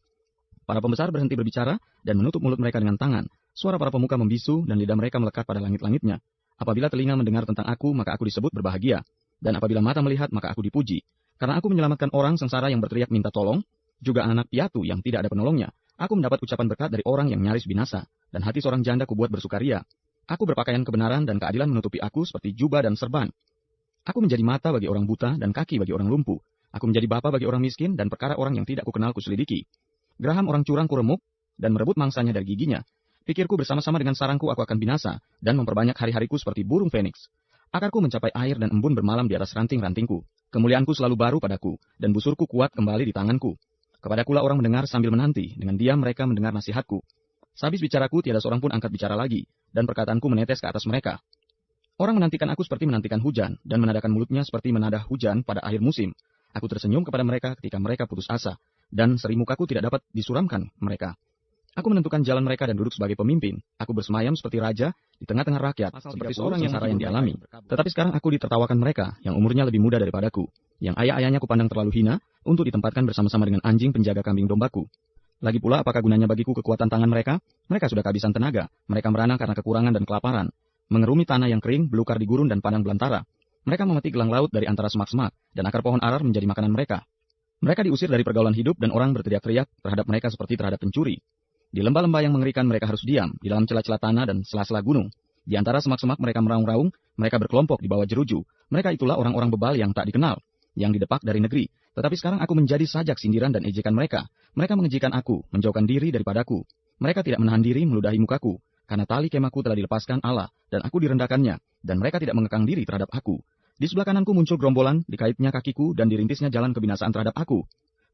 Para pembesar berhenti berbicara dan menutup mulut mereka dengan tangan. Suara para pemuka membisu dan lidah mereka melekat pada langit-langitnya. Apabila telinga mendengar tentang aku, maka aku disebut berbahagia. Dan apabila mata melihat, maka aku dipuji. Karena aku menyelamatkan orang sengsara yang berteriak minta tolong, juga anak piatu yang tidak ada penolongnya. Aku mendapat ucapan berkat dari orang yang nyaris binasa, dan hati seorang janda kubuat bersukaria. Aku berpakaian kebenaran dan keadilan menutupi aku seperti jubah dan serban. Aku menjadi mata bagi orang buta dan kaki bagi orang lumpuh. Aku menjadi bapa bagi orang miskin dan perkara orang yang tidak kukenal kuselidiki. Geraham orang curang kuremuk dan merebut mangsanya dari giginya. Pikirku bersama-sama dengan sarangku aku akan binasa dan memperbanyak hari-hariku seperti burung feniks. Akarku mencapai air dan embun bermalam di atas ranting-rantingku. Kemuliaanku selalu baru padaku dan busurku kuat kembali di tanganku. Kepadakulah orang mendengar sambil menanti, dengan diam mereka mendengar nasihatku. Sehabis bicaraku tiada seorang pun angkat bicara lagi, dan perkataanku menetes ke atas mereka. Orang menantikan aku seperti menantikan hujan, dan menadakan mulutnya seperti menadah hujan pada akhir musim. Aku tersenyum kepada mereka ketika mereka putus asa, dan seri mukaku tidak dapat disuramkan mereka. Aku menentukan jalan mereka dan duduk sebagai pemimpin. Aku bersemayam seperti raja di tengah-tengah rakyat, seperti seorang yang sengsara yang dialami. Tetapi sekarang aku ditertawakan mereka, yang umurnya lebih muda daripadaku, yang ayah-ayahnya kupandang terlalu hina, untuk ditempatkan bersama-sama dengan anjing penjaga kambing dombaku. Lagi pula apakah gunanya bagiku kekuatan tangan mereka? Mereka sudah kehabisan tenaga, mereka merana karena kekurangan dan kelaparan. Mengerumi tanah yang kering, belukar di gurun dan padang belantara. Mereka memetik gelang laut dari antara semak-semak, dan akar pohon arar menjadi makanan mereka. Mereka diusir dari pergaulan hidup dan orang berteriak-teriak terhadap mereka seperti terhadap pencuri. Di lembah-lembah yang mengerikan mereka harus diam, di dalam celah-celah tanah dan sela-sela gunung. Di antara semak-semak mereka meraung-raung, mereka berkelompok di bawah jeruju. Mereka itulah orang-orang bebal yang tak dikenal, yang didepak dari negeri. Tetapi sekarang aku menjadi sajak sindiran dan ejekan mereka. Mereka mengejikan aku, menjauhkan diri daripadaku. Mereka tidak menahan diri meludahi mukaku, karena tali kemahku telah dilepaskan Allah, dan aku direndahkannya, dan mereka tidak mengekang diri terhadap aku. Di sebelah kananku muncul gerombolan, dikaitnya kakiku, dan dirintisnya jalan kebinasaan terhadap aku.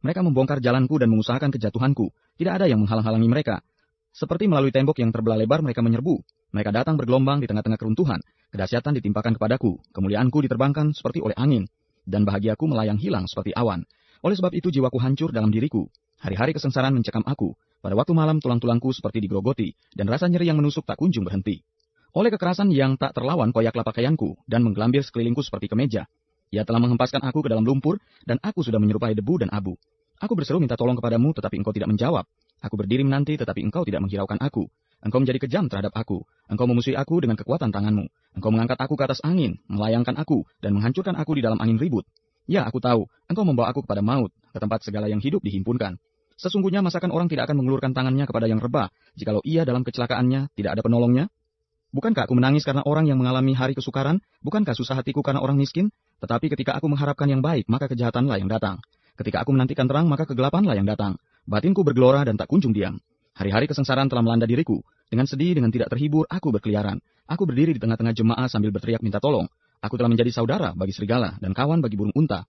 Mereka membongkar jalanku dan mengusahakan kejatuhanku. Tidak ada yang menghalang-halangi mereka. Seperti melalui tembok yang terbelah lebar mereka menyerbu. Mereka datang bergelombang di tengah-tengah keruntuhan. Kedahsyatan ditimpakan kepadaku. Kemuliaanku diterbangkan seperti oleh angin. Dan bahagiaku melayang hilang seperti awan. Oleh sebab itu jiwaku hancur dalam diriku. Hari-hari kesengsaraan mencekam aku. Pada waktu malam tulang-tulangku seperti digerogoti. Dan rasa nyeri yang menusuk tak kunjung berhenti. Oleh kekerasan yang tak terlawan koyaklah pakaianku. Dan menggelambir sekelilingku seperti kemeja. Ia telah menghempaskan aku ke dalam lumpur. Dan aku sudah menyerupai debu dan abu. Aku berseru minta tolong kepadamu, tetapi engkau tidak menjawab. Aku berdiri menanti, tetapi engkau tidak menghiraukan aku. Engkau menjadi kejam terhadap aku. Engkau memusuhi aku dengan kekuatan tanganmu. Engkau mengangkat aku ke atas angin, melayangkan aku, dan menghancurkan aku di dalam angin ribut. Ya, aku tahu, engkau membawa aku kepada maut, ke tempat segala yang hidup dihimpunkan. Sesungguhnya masakan orang tidak akan mengulurkan tangannya kepada yang rebah, jikalau ia dalam kecelakaannya tidak ada penolongnya? Bukankah aku menangis karena orang yang mengalami hari kesukaran? Bukankah susah hatiku karena orang miskin? Tetapi ketika aku mengharapkan yang baik, maka kejahatanlah yang datang. Ketika aku menantikan terang, maka kegelapanlah yang datang. Batinku bergelora dan tak kunjung diam. Hari-hari kesengsaraan telah melanda diriku. Dengan sedih, dengan tidak terhibur, aku berkeliaran. Aku berdiri di tengah-tengah jemaah sambil berteriak minta tolong. Aku telah menjadi saudara bagi serigala dan kawan bagi burung unta.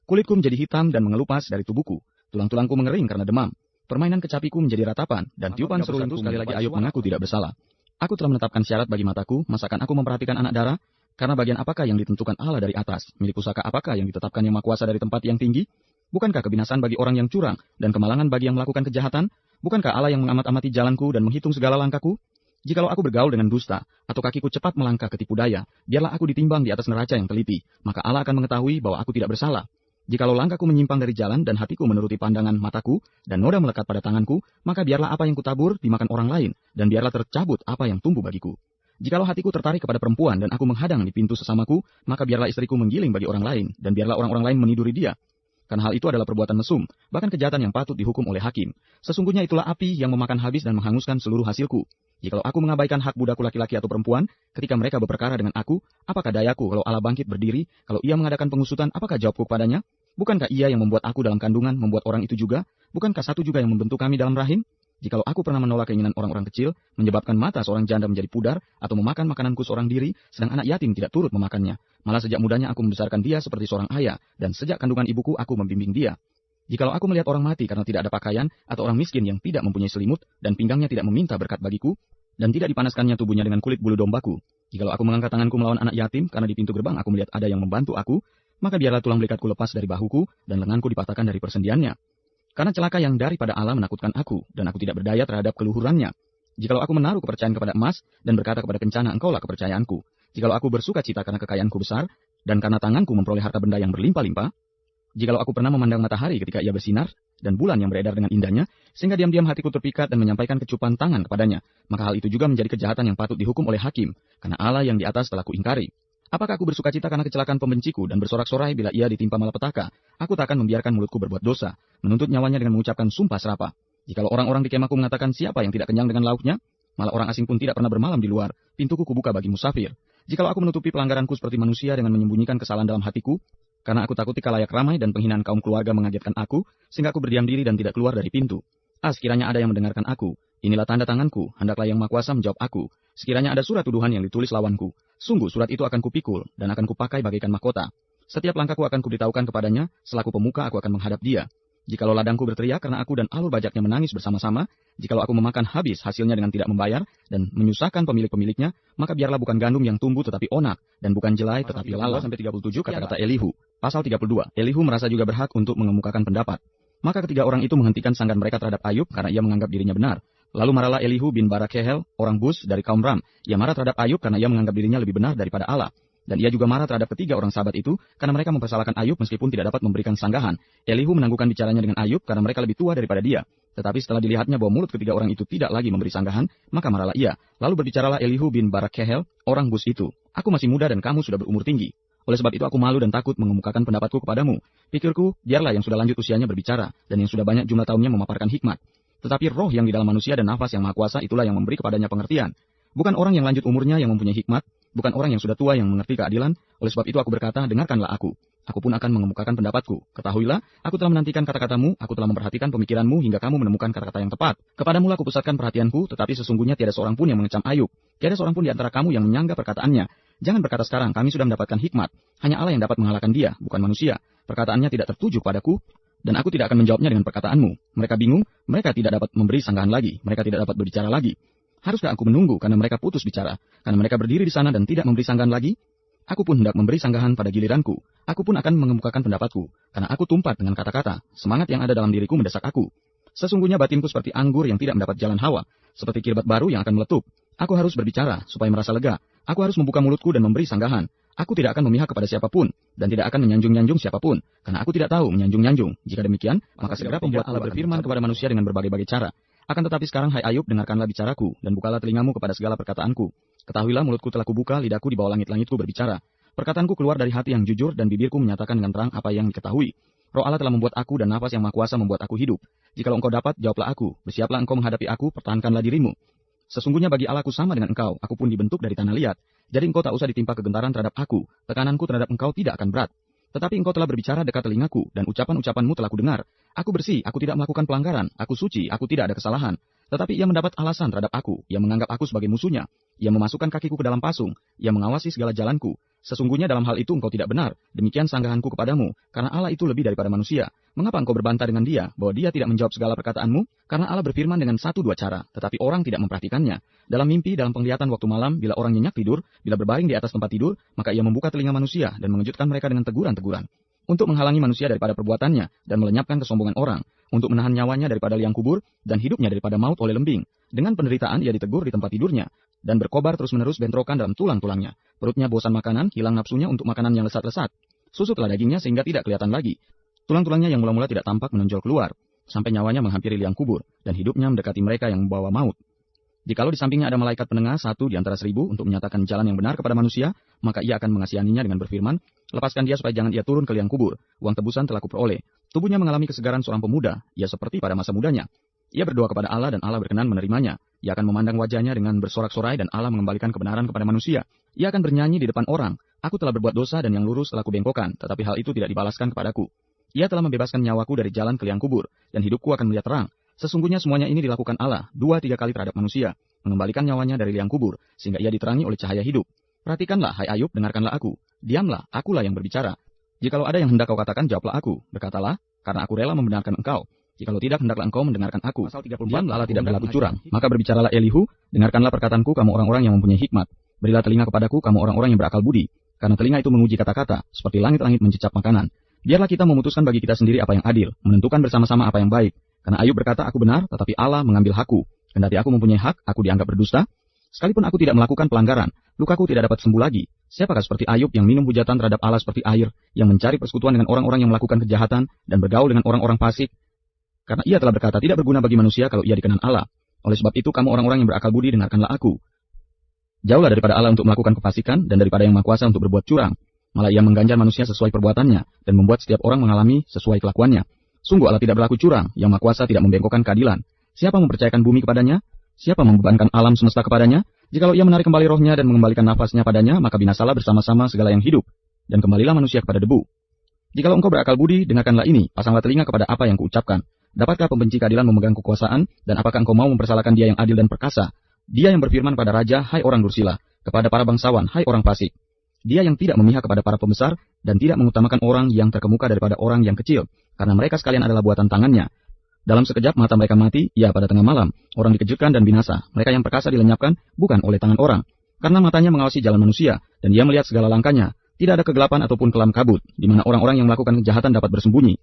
Kulitku menjadi hitam dan mengelupas dari tubuhku. Tulang-tulangku mengering karena demam. Permainan kecapiku menjadi ratapan, dan tiupan serulingku sekali lagi Ayub mengaku tidak bersalah. Aku telah menetapkan syarat bagi mataku, masakan aku memperhatikan anak darah, karena bagian apakah yang ditentukan Allah dari atas, milik pusaka apakah yang ditetapkan Yang Maha Kuasa dari tempat yang tinggi? Bukankah kebinasaan bagi orang yang curang dan kemalangan bagi yang melakukan kejahatan? Bukankah Allah yang mengamat-amati jalanku dan menghitung segala langkahku? Jikalau aku bergaul dengan dusta, atau kakiku cepat melangkah ke tipu daya, biarlah aku ditimbang di atas neraca yang teliti, maka Allah akan mengetahui bahwa aku tidak bersalah. Jikalau langkahku menyimpang dari jalan dan hatiku menuruti pandangan mataku, dan noda melekat pada tanganku, maka biarlah apa yang kutabur dimakan orang lain, dan biarlah tercabut apa yang tumbuh bagiku. Jikalau hatiku tertarik kepada perempuan dan aku menghadang di pintu sesamaku, maka biarlah istriku menggiling bagi orang lain, dan biarlah orang-orang lain meniduri dia. Karena hal itu adalah perbuatan mesum, bahkan kejahatan yang patut dihukum oleh hakim. Sesungguhnya itulah api yang memakan habis dan menghanguskan seluruh hasilku. Jikalau aku mengabaikan hak budakku laki-laki atau perempuan, ketika mereka berperkara dengan aku, apakah dayaku kalau Allah bangkit berdiri, kalau ia mengadakan pengusutan, apakah jawabku kepadanya? Bukankah ia yang membuat aku dalam kandungan, membuat orang itu juga? Bukankah satu juga yang membentuk kami dalam rahim? Jikalau aku pernah menolak keinginan orang-orang kecil, menyebabkan mata seorang janda menjadi pudar, atau memakan makananku seorang diri, sedang anak yatim tidak turut memakannya. Malah sejak mudanya aku membesarkan dia seperti seorang ayah, dan sejak kandungan ibuku aku membimbing dia. Jikalau aku melihat orang mati karena tidak ada pakaian, atau orang miskin yang tidak mempunyai selimut, dan pinggangnya tidak meminta berkat bagiku, dan tidak dipanaskannya tubuhnya dengan kulit bulu dombaku. Jikalau aku mengangkat tanganku melawan anak yatim, karena di pintu gerbang aku melihat ada yang membantu aku, maka biarlah tulang belikatku lepas dari bahuku, dan lenganku dipatahkan dari persendiannya. Karena celaka yang daripada Allah menakutkan aku, dan aku tidak berdaya terhadap keluhurannya. Jikalau aku menaruh kepercayaan kepada emas, dan berkata kepada kencana, engkaulah kepercayaanku. Jikalau aku bersuka cita karena kekayaanku besar, dan karena tanganku memperoleh harta benda yang berlimpah-limpah, jikalau aku pernah memandang matahari ketika ia bersinar, dan bulan yang beredar dengan indahnya, sehingga diam-diam hatiku terpikat dan menyampaikan kecupan tangan kepadanya, maka hal itu juga menjadi kejahatan yang patut dihukum oleh hakim, karena Allah yang di atas telah kuingkari. Apakah aku bersuka cita karena kecelakaan pembenciku dan bersorak-sorai bila ia ditimpa malapetaka? Aku tak akan membiarkan mulutku berbuat dosa, menuntut nyawanya dengan mengucapkan sumpah serapah. Jikalau orang-orang di kemahku mengatakan siapa yang tidak kenyang dengan lauknya, malah orang asing pun tidak pernah bermalam di luar, pintuku kubuka bagi musafir. Jikalau aku menutupi pelanggaranku seperti manusia dengan menyembunyikan kesalahan dalam hatiku, karena aku takuti kalayak ramai dan penghinaan kaum keluarga mengagetkan aku, sehingga aku berdiam diri dan tidak keluar dari pintu. Sekiranya ada yang mendengarkan aku, inilah tanda tanganku, hendaklah yang Maha Kuasa menjawab aku. Sekiranya ada surat tuduhan yang ditulis lawanku, sungguh surat itu akan kupikul dan akan kupakai bagaikan mahkota. Setiap langkahku akan kuberitahukan kepadanya, selaku pemuka aku akan menghadap dia. Jikalau ladangku berteriak karena aku dan alur bajaknya menangis bersama-sama, jikalau aku memakan habis hasilnya dengan tidak membayar dan menyusahkan pemilik-pemiliknya, maka biarlah bukan gandum yang tumbuh tetapi onak, dan bukan jelai tetapi lalat. Sampai 37 kata-kata Elihu. Pasal 32, Elihu merasa juga berhak untuk mengemukakan pendapat. Maka ketiga orang itu menghentikan sanggahan mereka terhadap Ayub karena ia menganggap dirinya benar. Lalu marahlah Elihu bin Barakehel, orang Bus dari kaum Ram. Ia marah terhadap Ayub karena ia menganggap dirinya lebih benar daripada Allah. Dan ia juga marah terhadap ketiga orang sahabat itu karena mereka mempersalahkan Ayub meskipun tidak dapat memberikan sanggahan. Elihu menangguhkan bicaranya dengan Ayub karena mereka lebih tua daripada dia. Tetapi setelah dilihatnya bahwa mulut ketiga orang itu tidak lagi memberi sanggahan, maka marahlah ia. Lalu berbicaralah Elihu bin Barakehel, orang Bus itu. Aku masih muda dan kamu sudah berumur tinggi. Oleh sebab itu aku malu dan takut mengemukakan pendapatku kepadamu. Pikirku, biarlah yang sudah lanjut usianya berbicara, dan yang sudah banyak jumlah tahunnya memaparkan hikmat. Tetapi roh yang di dalam manusia dan nafas yang Maha Kuasa itulah yang memberi kepadanya pengertian. Bukan orang yang lanjut umurnya yang mempunyai hikmat, bukan orang yang sudah tua yang mengerti keadilan. Oleh sebab itu aku berkata, dengarkanlah aku. Aku pun akan mengemukakan pendapatku. Ketahuilah, aku telah menantikan kata-katamu, aku telah memperhatikan pemikiranmu hingga kamu menemukan kata-kata yang tepat. Kepadamu lah aku pusatkan perhatianku, tetapi sesungguhnya tiada seorang pun yang mengecam Ayub. Tiada seorang pun di antara kamu yang menyangga perkataannya. Jangan berkata sekarang, kami sudah mendapatkan hikmat. Hanya Allah yang dapat mengalahkan dia, bukan manusia. Perkataannya tidak tertuju padaku, dan aku tidak akan menjawabnya dengan perkataanmu. Mereka bingung, mereka tidak dapat memberi sanggahan lagi, mereka tidak dapat berbicara lagi. Haruskah aku menunggu karena mereka putus bicara, karena mereka berdiri di sana dan tidak memberi sanggahan lagi? Aku pun hendak memberi sanggahan pada giliranku. Aku pun akan mengemukakan pendapatku, karena aku tumpat dengan kata-kata. Semangat yang ada dalam diriku mendesak aku. Sesungguhnya batinku seperti anggur yang tidak mendapat jalan hawa, seperti kirbat baru yang akan meletup. Aku harus berbicara supaya merasa lega. Aku harus membuka mulutku dan memberi sanggahan. Aku tidak akan memihak kepada siapapun, dan tidak akan menyanjung-nyanjung siapapun, karena aku tidak tahu menyanjung-nyanjung. Jika demikian, maka segera pembuat Allah berfirman kepada manusia dengan berbagai-bagai cara. Akan tetapi sekarang, hai Ayub, dengarkanlah bicaraku, dan bukalah telingamu kepada segala perkataanku. Ketahuilah mulutku telah kubuka, lidahku di bawah langit-langitku berbicara. Perkataanku keluar dari hati yang jujur, dan bibirku menyatakan dengan terang apa yang diketahui. Roh Allah telah membuat aku, dan nafas yang Maha Kuasa membuat aku hidup. Jikalau engkau dapat, jawablah aku. Bersiaplah engkau menghadapi aku, pertahankanlah dirimu. Sesungguhnya bagi Allahku sama dengan engkau, aku pun dibentuk dari tanah liat. Jadi engkau tak usah ditimpa kegentaran terhadap aku, tekananku terhadap engkau tidak akan berat. Tetapi engkau telah berbicara dekat telingaku, dan ucapan-ucapanmu telah kudengar. Aku bersih, aku tidak melakukan pelanggaran, aku suci, aku tidak ada kesalahan. Tetapi ia mendapat alasan terhadap aku, ia menganggap aku sebagai musuhnya. Ia memasukkan kakiku ke dalam pasung, ia mengawasi segala jalanku. Sesungguhnya dalam hal itu engkau tidak benar, demikian sanggahanku kepadamu, karena Allah itu lebih daripada manusia. Mengapa engkau berbantah dengan dia, bahwa dia tidak menjawab segala perkataanmu? Karena Allah berfirman dengan satu dua cara, tetapi orang tidak memperhatikannya. Dalam mimpi, dalam penglihatan waktu malam, bila orang nyenyak tidur, bila berbaring di atas tempat tidur, maka ia membuka telinga manusia dan mengejutkan mereka dengan teguran-teguran. Untuk menghalangi manusia daripada perbuatannya, dan melenyapkan kesombongan orang, untuk menahan nyawanya daripada liang kubur, dan hidupnya daripada maut oleh lembing. Dengan penderitaan ia ditegur di tempat tidurnya, dan berkobar terus-menerus bentrokan dalam tulang-tulangnya. Perutnya bosan makanan, hilang nafsunya untuk makanan yang lesat-lesat. Susut telah dagingnya sehingga tidak kelihatan lagi. Tulang-tulangnya yang mula-mula tidak tampak menonjol keluar, sampai nyawanya menghampiri liang kubur, dan hidupnya mendekati mereka yang membawa maut. Jikalau di sampingnya ada malaikat penengah, satu di antara 1000 untuk menyatakan jalan yang benar kepada manusia, maka ia akan mengasihaninya dengan berfirman, Lepaskan dia supaya jangan ia turun ke liang kubur. Uang tebusan telah kuperoleh. Tubuhnya mengalami kesegaran seorang pemuda. Ia seperti pada masa mudanya. Ia berdoa kepada Allah dan Allah berkenan menerimanya. Ia akan memandang wajahnya dengan bersorak-sorai dan Allah mengembalikan kebenaran kepada manusia. Ia akan bernyanyi di depan orang. Aku telah berbuat dosa dan yang lurus telah kubengkokkan, tetapi hal itu tidak dibalaskan kepadaku. Ia telah membebaskan nyawaku dari jalan ke liang kubur, dan hidupku akan melihat terang. Sesungguhnya semuanya ini dilakukan Allah 2-3 kali terhadap manusia, mengembalikan nyawanya dari liang kubur, sehingga ia diterangi oleh cahaya hidup. Perhatikanlah, hai Ayub, dengarkanlah aku. Diamlah, akulah yang berbicara. Jikalau ada yang hendak kau katakan, jawablah aku. Berkatalah, karena aku rela membenarkan engkau. Jikalau tidak, hendaklah engkau mendengarkan aku. Diamlah, Allah tidak berlaku curang. Maka berbicaralah Elihu, dengarkanlah perkataanku, kamu orang-orang yang mempunyai hikmat. Berilah telinga kepadaku, kamu orang-orang yang berakal budi. Karena telinga itu menguji kata-kata, seperti langit-langit mencecap makanan. Biarlah kita memutuskan bagi kita sendiri apa yang adil, menentukan bersama-sama apa yang baik. Karena Ayub berkata, aku benar, tetapi Allah mengambil hakku. Kendati aku mempunyai hak, aku dianggap berdusta. Sekalipun aku tidak melakukan pelanggaran, lukaku tidak dapat sembuh lagi. Siapakah seperti Ayub yang minum hujatan terhadap Allah seperti air, yang mencari persekutuan dengan orang-orang yang melakukan kejahatan, dan bergaul dengan orang-orang fasik? Karena ia telah berkata, tidak berguna bagi manusia kalau ia dikenan Allah. Oleh sebab itu, kamu orang-orang yang berakal budi, dengarkanlah aku. Jauhlah daripada Allah untuk melakukan kefasikan, dan daripada yang Maha Kuasa untuk berbuat curang. Malah ia mengganjar manusia sesuai perbuatannya, dan membuat setiap orang mengalami sesuai kelakuannya. Sungguh Allah tidak berlaku curang, yang Maha Kuasa tidak membengkokkan keadilan. Siapa mempercayakan bumi kepadanya? Siapa membebankan alam semesta kepadanya? Jikalau ia menarik kembali rohnya dan mengembalikan nafasnya padanya, maka binasalah bersama-sama segala yang hidup, dan kembalilah manusia kepada debu. Jikalau engkau berakal budi, dengarkanlah ini, pasanglah telinga kepada apa yang kuucapkan. Dapatkah pembenci keadilan memegang kekuasaan, dan apakah engkau mau mempersalahkan dia yang adil dan perkasa? Dia yang berfirman pada raja, hai orang dursila, kepada para bangsawan, hai orang fasik. Dia yang tidak memihak kepada para pembesar, dan tidak mengutamakan orang yang terkemuka daripada orang yang kecil, karena mereka sekalian adalah buatan tangannya. Dalam sekejap mata mereka mati, ya pada tengah malam, orang dikejutkan dan binasa. Mereka yang perkasa dilenyapkan, bukan oleh tangan orang. Karena matanya mengawasi jalan manusia, dan ia melihat segala langkahnya. Tidak ada kegelapan ataupun kelam kabut, di mana orang-orang yang melakukan kejahatan dapat bersembunyi.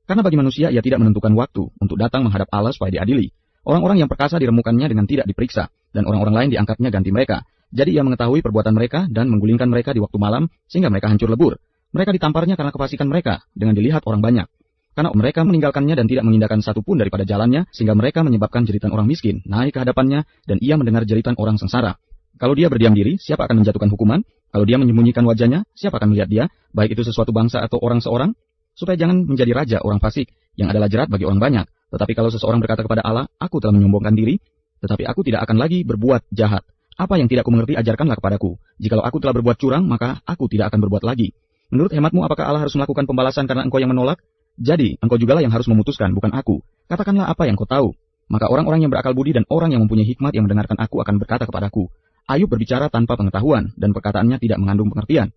Karena bagi manusia ia tidak menentukan waktu untuk datang menghadap Allah supaya diadili. Orang-orang yang perkasa diremukannya dengan tidak diperiksa, dan orang-orang lain diangkatnya ganti mereka. Jadi ia mengetahui perbuatan mereka dan menggulingkan mereka di waktu malam, sehingga mereka hancur lebur. Mereka ditamparnya karena kefasikan mereka, dengan dilihat orang banyak. Karena mereka meninggalkannya dan tidak mengindahkan satupun daripada jalannya, sehingga mereka menyebabkan jeritan orang miskin naik ke hadapannya, dan ia mendengar jeritan orang sengsara. Kalau dia berdiam diri, siapa akan menjatuhkan hukuman? Kalau dia menyembunyikan wajahnya, siapa akan melihat dia? Baik itu sesuatu bangsa atau orang seorang? Supaya jangan menjadi raja orang fasik, yang adalah jerat bagi orang banyak. Tetapi kalau seseorang berkata kepada Allah, aku telah menyombongkan diri, tetapi aku tidak akan lagi berbuat jahat. Apa yang tidak aku mengerti, ajarkanlah kepadaku. Jikalau aku telah berbuat curang, maka aku tidak akan berbuat lagi. Menurut hematmu, apakah Allah harus melakukan pembalasan karena engkau yang menolak? Jadi, engkau jugalah yang harus memutuskan, bukan aku. Katakanlah apa yang kau tahu. Maka orang-orang yang berakal budi dan orang yang mempunyai hikmat yang mendengarkan aku akan berkata kepadaku, Ayub berbicara tanpa pengetahuan, dan perkataannya tidak mengandung pengertian.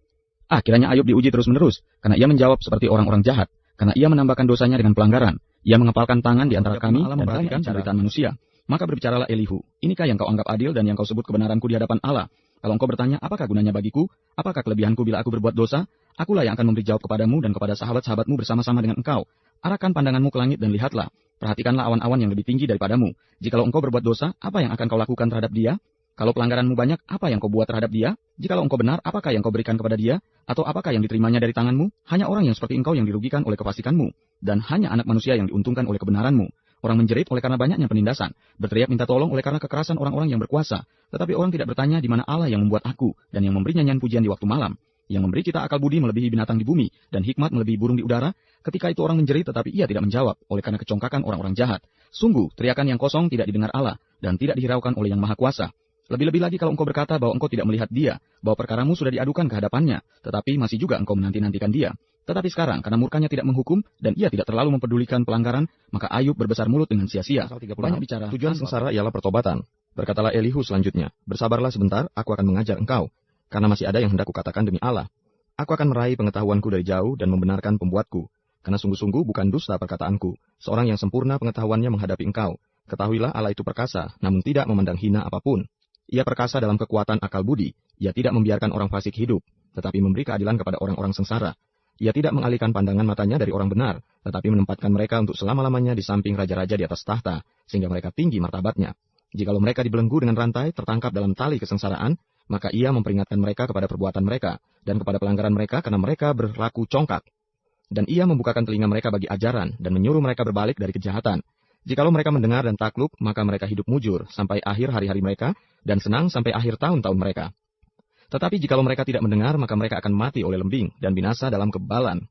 Kiranya Ayub diuji terus-menerus, karena ia menjawab seperti orang-orang jahat, karena ia menambahkan dosanya dengan pelanggaran. Ia mengepalkan tangan di antara kami dan memperhatikan penderitaan manusia. Maka berbicaralah Elihu, inikah yang kau anggap adil dan yang kau sebut kebenaranku di hadapan Allah? Kalau engkau bertanya, apakah gunanya bagiku? Apakah kelebihanku bila aku berbuat dosa? Akulah yang akan memberi jawab kepadamu dan kepada sahabat-sahabatmu bersama-sama dengan engkau. Arahkan pandanganmu ke langit dan lihatlah. Perhatikanlah awan-awan yang lebih tinggi daripadamu. Jikalau engkau berbuat dosa, apa yang akan kau lakukan terhadap dia? Kalau pelanggaranmu banyak, apa yang kau buat terhadap dia? Jikalau engkau benar, apakah yang kau berikan kepada dia? Atau apakah yang diterimanya dari tanganmu? Hanya orang yang seperti engkau yang dirugikan oleh kefasikanmu. Dan hanya anak manusia yang diuntungkan oleh kebenaranmu. Orang menjerit oleh karena banyaknya penindasan, berteriak minta tolong oleh karena kekerasan orang-orang yang berkuasa. Tetapi orang tidak bertanya di mana Allah yang membuat aku, dan yang memberi nyanyian pujian di waktu malam. Yang memberi kita akal budi melebihi binatang di bumi, dan hikmat melebihi burung di udara. Ketika itu orang menjerit tetapi ia tidak menjawab, oleh karena kecongkakan orang-orang jahat. Sungguh, teriakan yang kosong tidak didengar Allah, dan tidak dihiraukan oleh yang Maha Kuasa. Lebih-lebih lagi kalau engkau berkata bahwa engkau tidak melihat dia, bahwa perkaramu sudah diadukan ke hadapannya, tetapi masih juga engkau menanti-nantikan dia. Tetapi sekarang, karena murkanya tidak menghukum, dan ia tidak terlalu mempedulikan pelanggaran, maka Ayub berbesar mulut dengan sia-sia. Banyak bicara. Tujuan sengsara ialah pertobatan. Berkatalah Elihu selanjutnya, bersabarlah sebentar, aku akan mengajar engkau. Karena masih ada yang hendak kukatakan demi Allah. Aku akan meraih pengetahuanku dari jauh dan membenarkan pembuatku. Karena sungguh-sungguh bukan dusta perkataanku. Seorang yang sempurna pengetahuannya menghadapi engkau. Ketahuilah Allah itu perkasa, namun tidak memandang hina apapun. Ia perkasa dalam kekuatan akal budi. Ia tidak membiarkan orang fasik hidup, tetapi memberi keadilan kepada orang-orang sengsara. Ia tidak mengalihkan pandangan matanya dari orang benar, tetapi menempatkan mereka untuk selama-lamanya di samping raja-raja di atas tahta, sehingga mereka tinggi martabatnya. Jikalau mereka dibelenggu dengan rantai, tertangkap dalam tali kesengsaraan, maka ia memperingatkan mereka kepada perbuatan mereka, dan kepada pelanggaran mereka karena mereka berlaku congkak. Dan ia membukakan telinga mereka bagi ajaran, dan menyuruh mereka berbalik dari kejahatan. Jikalau mereka mendengar dan takluk, maka mereka hidup mujur sampai akhir hari-hari mereka, dan senang sampai akhir tahun-tahun mereka. Tetapi jikalau mereka tidak mendengar, maka mereka akan mati oleh lembing dan binasa dalam kebalan.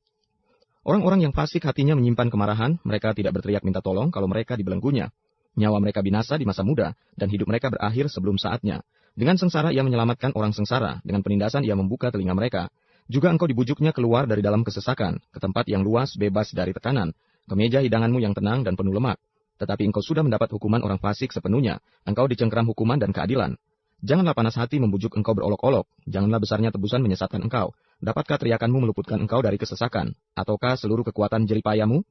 Orang-orang yang fasik hatinya menyimpan kemarahan, mereka tidak berteriak minta tolong kalau mereka dibelenggunya. Nyawa mereka binasa di masa muda, dan hidup mereka berakhir sebelum saatnya. Dengan sengsara ia menyelamatkan orang sengsara, dengan penindasan ia membuka telinga mereka. Juga engkau dibujuknya keluar dari dalam kesesakan, ke tempat yang luas bebas dari tekanan, ke meja hidanganmu yang tenang dan penuh lemak. Tetapi engkau sudah mendapat hukuman orang fasik sepenuhnya, engkau dicengkeram hukuman dan keadilan. Janganlah panas hati membujuk engkau berolok-olok, janganlah besarnya tebusan menyesatkan engkau. Dapatkah teriakanmu meluputkan engkau dari kesesakan, ataukah seluruh kekuatan jeripayamu?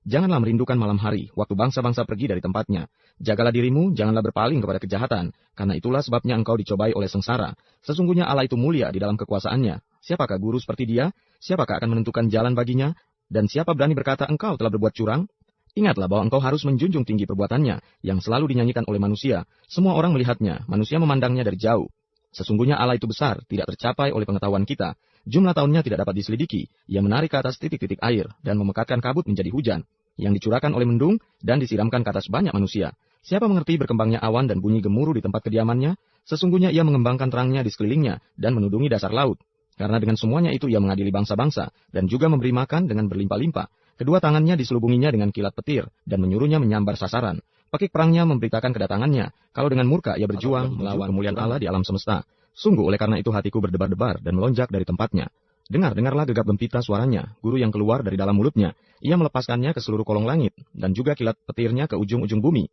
Janganlah merindukan malam hari, waktu bangsa-bangsa pergi dari tempatnya. Jagalah dirimu, janganlah berpaling kepada kejahatan, karena itulah sebabnya engkau dicobai oleh sengsara. Sesungguhnya Allah itu mulia di dalam kekuasaannya. Siapakah guru seperti dia? Siapakah akan menentukan jalan baginya? Dan siapa berani berkata engkau telah berbuat curang? Ingatlah bahwa engkau harus menjunjung tinggi perbuatannya, yang selalu dinyanyikan oleh manusia. Semua orang melihatnya, manusia memandangnya dari jauh. Sesungguhnya Allah itu besar, tidak tercapai oleh pengetahuan kita. Jumlah tahunnya tidak dapat diselidiki. Ia menarik ke atas titik-titik air, dan memekatkan kabut menjadi hujan, yang dicurahkan oleh mendung, dan disiramkan ke atas banyak manusia. Siapa mengerti berkembangnya awan dan bunyi gemuruh di tempat kediamannya? Sesungguhnya ia mengembangkan terangnya di sekelilingnya, dan menudungi dasar laut. Karena dengan semuanya itu ia mengadili bangsa-bangsa, dan juga memberi makan dengan berlimpah-limpah. Kedua tangannya diselubunginya dengan kilat petir, dan menyuruhnya menyambar sasaran. Pekik perangnya memberitakan kedatangannya. Kalau dengan murka ia berjuang melawan kemuliaan Allah di alam semesta. Sungguh oleh karena itu hatiku berdebar-debar dan melonjak dari tempatnya. Dengarlah gegap gempita suaranya, guru yang keluar dari dalam mulutnya. Ia melepaskannya ke seluruh kolong langit, dan juga kilat petirnya ke ujung-ujung bumi.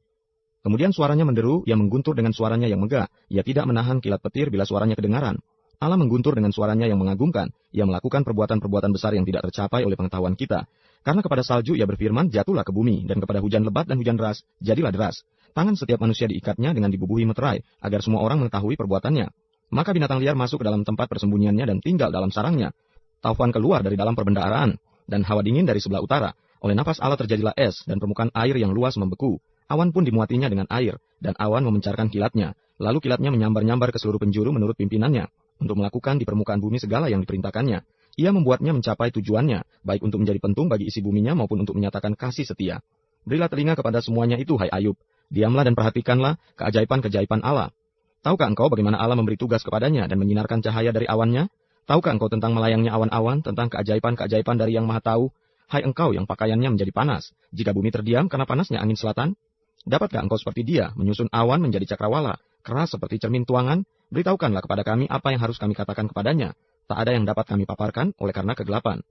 Kemudian suaranya menderu, ia mengguntur dengan suaranya yang megah. Ia tidak menahan kilat petir bila suaranya kedengaran. Allah mengguntur dengan suaranya yang mengagumkan. Ia melakukan perbuatan-perbuatan besar yang tidak tercapai oleh pengetahuan kita. Karena kepada salju ia berfirman, jatuhlah ke bumi, dan kepada hujan lebat dan hujan deras, jadilah deras. Tangan setiap manusia diikatnya dengan dibubuhi meterai, agar semua orang mengetahui perbuatannya. Maka binatang liar masuk ke dalam tempat persembunyiannya dan tinggal dalam sarangnya. Taufan keluar dari dalam perbendaharaan, dan hawa dingin dari sebelah utara. Oleh nafas Allah terjadilah es, dan permukaan air yang luas membeku. Awan pun dimuatinya dengan air, dan awan memencarkan kilatnya. Lalu kilatnya menyambar-nyambar ke seluruh penjuru menurut pimpinannya, untuk melakukan di permukaan bumi segala yang diperintahkannya. Ia membuatnya mencapai tujuannya, baik untuk menjadi pentung bagi isi buminya maupun untuk menyatakan kasih setia. Berilah telinga kepada semuanya itu, hai Ayub. Diamlah dan perhatikanlah keajaiban-keajaiban Allah. Tahukah engkau bagaimana Allah memberi tugas kepadanya dan menyinarkan cahaya dari awannya? Tahukah engkau tentang melayangnya awan-awan, tentang keajaiban-keajaiban dari Yang Maha Tahu? Hai engkau yang pakaiannya menjadi panas, jika bumi terdiam karena panasnya angin selatan? Dapatkah engkau seperti dia, menyusun awan menjadi cakrawala, keras seperti cermin tuangan? Beritahukanlah kepada kami apa yang harus kami katakan kepadanya. Tak ada yang dapat kami paparkan oleh karena kegelapan.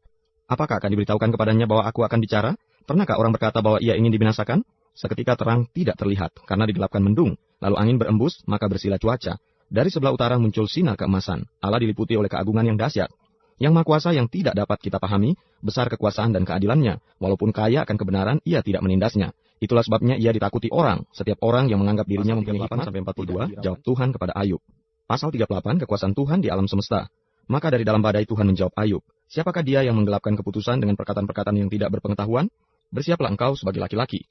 Apakah akan diberitahukan kepadanya bahwa aku akan bicara? Pernahkah orang berkata bahwa ia ingin dibinasakan? Seketika terang tidak terlihat, karena digelapkan mendung. Lalu angin berembus, maka bersila cuaca. Dari sebelah utara muncul sinar keemasan. Allah diliputi oleh keagungan yang dahsyat. Yang Maha Kuasa yang tidak dapat kita pahami, besar kekuasaan dan keadilannya. Walaupun kaya akan kebenaran, ia tidak menindasnya. Itulah sebabnya ia ditakuti orang. Setiap orang yang menganggap dirinya mempunyai hikmat, 8-42, jawab Tuhan kepada Ayub. Pasal 38, kekuasaan Tuhan di alam semesta. Maka dari dalam badai Tuhan menjawab Ayub. Siapakah dia yang menggelapkan keputusan dengan perkataan-perkataan yang tidak berpengetahuan? Bersiaplah engkau sebagai laki-laki.